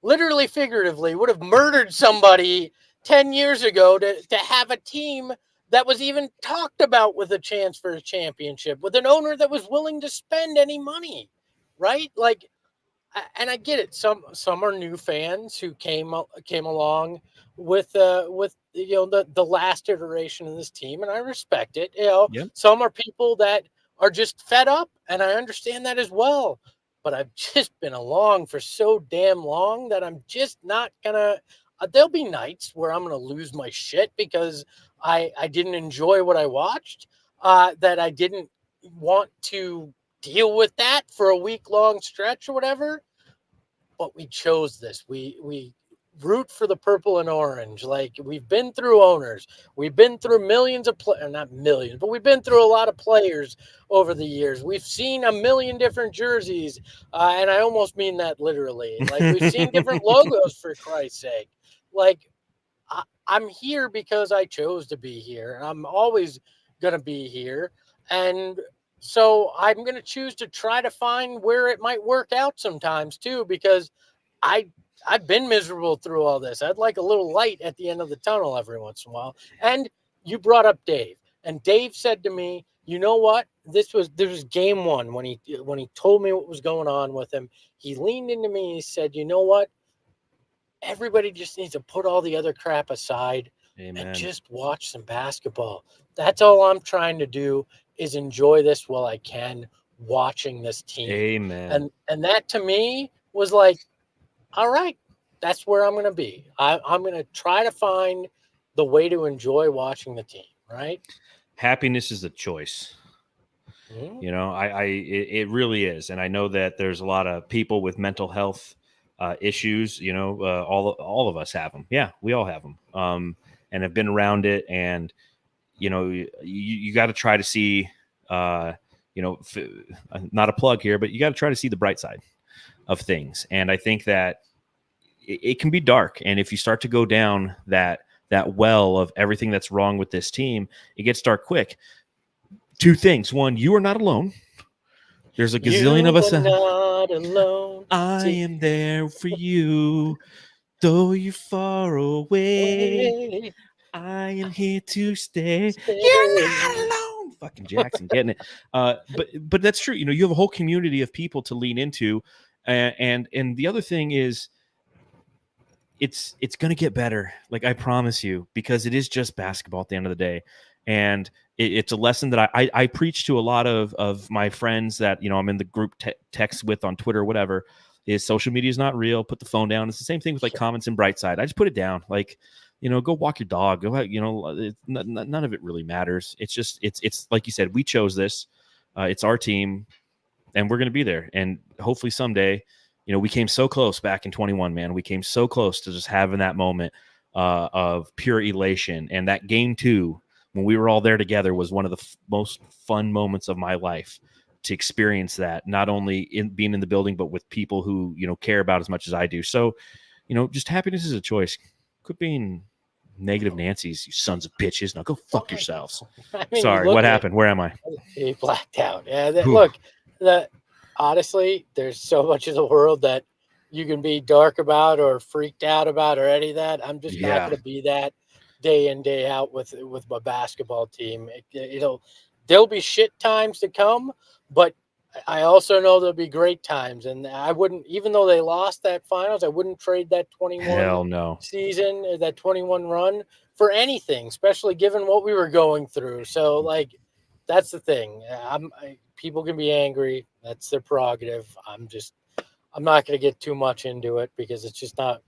literally figuratively would have murdered somebody 10 years ago to have a team that was even talked about with a chance for a championship, with an owner that was willing to spend any money, right? Like, and I get it. Some are new fans who came along with the last iteration of this team, and I respect it. Some are people that are just fed up, and I understand that as well. But I've just been along for so damn long that I'm just not gonna. There'll be nights where I'm gonna lose my shit because I didn't enjoy what I watched. That I didn't want to deal with that for a week-long stretch or whatever. But we chose this. We root for the purple and orange. Like we've been through owners. We've been through millions of not millions, but we've been through a lot of players over the years. We've seen a million different jerseys. And I almost mean that literally. Like we've seen different logos for Christ's sake. Like I'm here because I chose to be here. And I'm always going to be here. And so I'm going to choose to try to find where it might work out sometimes too, because I've been miserable through all this. I'd like a little light at the end of the tunnel every once in a while. And you brought up Dave, and Dave said to me, you know what? This was game one when he told me what was going on with him. He leaned into me and he said, you know what? Everybody just needs to put all the other crap aside. Amen. And just watch some basketball. That's all I'm trying to do is enjoy this while I can, watching this team. Amen. And that to me was like, all right, that's where I'm going to be. I'm going to try to find the way to enjoy watching the team, right? Happiness is a choice. Mm-hmm. You know, it really is. And I know that there's a lot of people with mental health issues, you know, all of us have them. Yeah, we all have them. And have been around it. And, you know, you got to try to see, not a plug here, but you got to try to see the bright side of things. And I think that it can be dark. And if you start to go down that well of everything that's wrong with this team, it gets dark quick. Two things. One, you are not alone. There's a gazillion of us. Not alone. I am there for you. Though you're far away, I am here to stay. You're not alone. Fucking Jackson getting it. But that's true. You know, you have a whole community of people to lean into. And the other thing is, it's going to get better. Like, I promise you, because it is just basketball at the end of the day. And it's a lesson that I preach to a lot of my friends that, you know, I'm in the group text with on Twitter or whatever, is social media is not real. Put the phone down. It's the same thing with like comments and Brightside. I just put it down. Like, you know, go walk your dog. Go out, you know, none of it really matters. It's just, it's like you said, we chose this. It's our team and we're going to be there. And hopefully someday, you know, we came so close back in 21, man. We came so close to just having that moment of pure elation. And that game 2, when we were all there together, was one of the most fun moments of my life to experience that, not only in being in the building, but with people who, you know, care about as much as I do. So, you know, just happiness is a choice. Quit being negative Nancy's, you sons of bitches. Now go fuck yourselves. I mean, sorry, what happened? Where am I? He blacked out. Yeah, look, that honestly, there's so much of the world that you can be dark about or freaked out about or any of that. I'm just not going to be that day in, day out with my basketball team. There'll be shit times to come, but I also know there'll be great times. And I wouldn't, even though they lost that finals, I wouldn't trade that 21 season, that 21 run for anything, especially given what we were going through. So like, that's the thing. People can be angry. That's their prerogative. I'm not going to get too much into it because it's just not.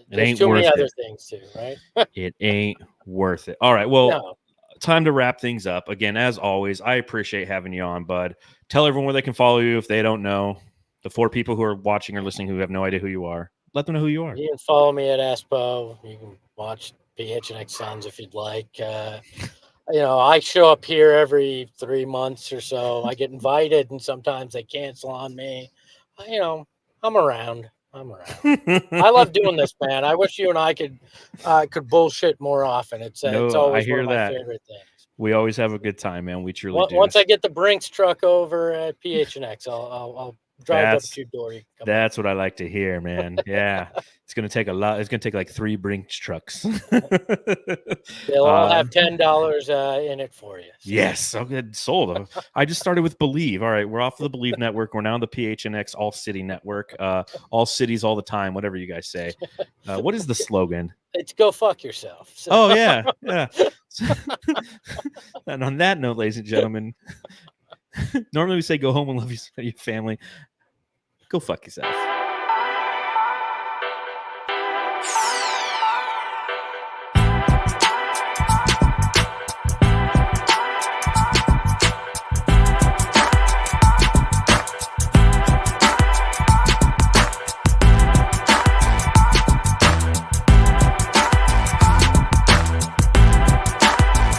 There's too many other things too, right? It ain't worth it. All right. Well, time to wrap things up. Again, as always, I appreciate having you on, bud. Tell everyone where they can follow you if they don't know. The 4 people who are watching or listening who have no idea who you are, let them know who you are. You can follow me at Espo. You can watch PHNX Suns if you'd like. I show up here every 3 months or so. I get invited, and sometimes they cancel on me. I'm around. I love doing this, man. I wish you and I could bullshit more often. It's always one of my favorite things. We always have a good time, man. We truly do. Once I get the Brinks truck over at PHNX, I'll drive up to your door. That's what I like to hear, man. Yeah. It's going to take a lot. It's going to take like 3 Brinks trucks. They'll all have $10 in it for you. So. Yes. Okay. Sold. I just started with Believe. All right. We're off the Believe network. We're now on the PHNX All City network. All cities all the time, whatever you guys say. What is the slogan? It's go fuck yourself. So. Oh, yeah. Yeah. And on that note, ladies and gentlemen, normally we say go home and love your family. Go fuck yourself.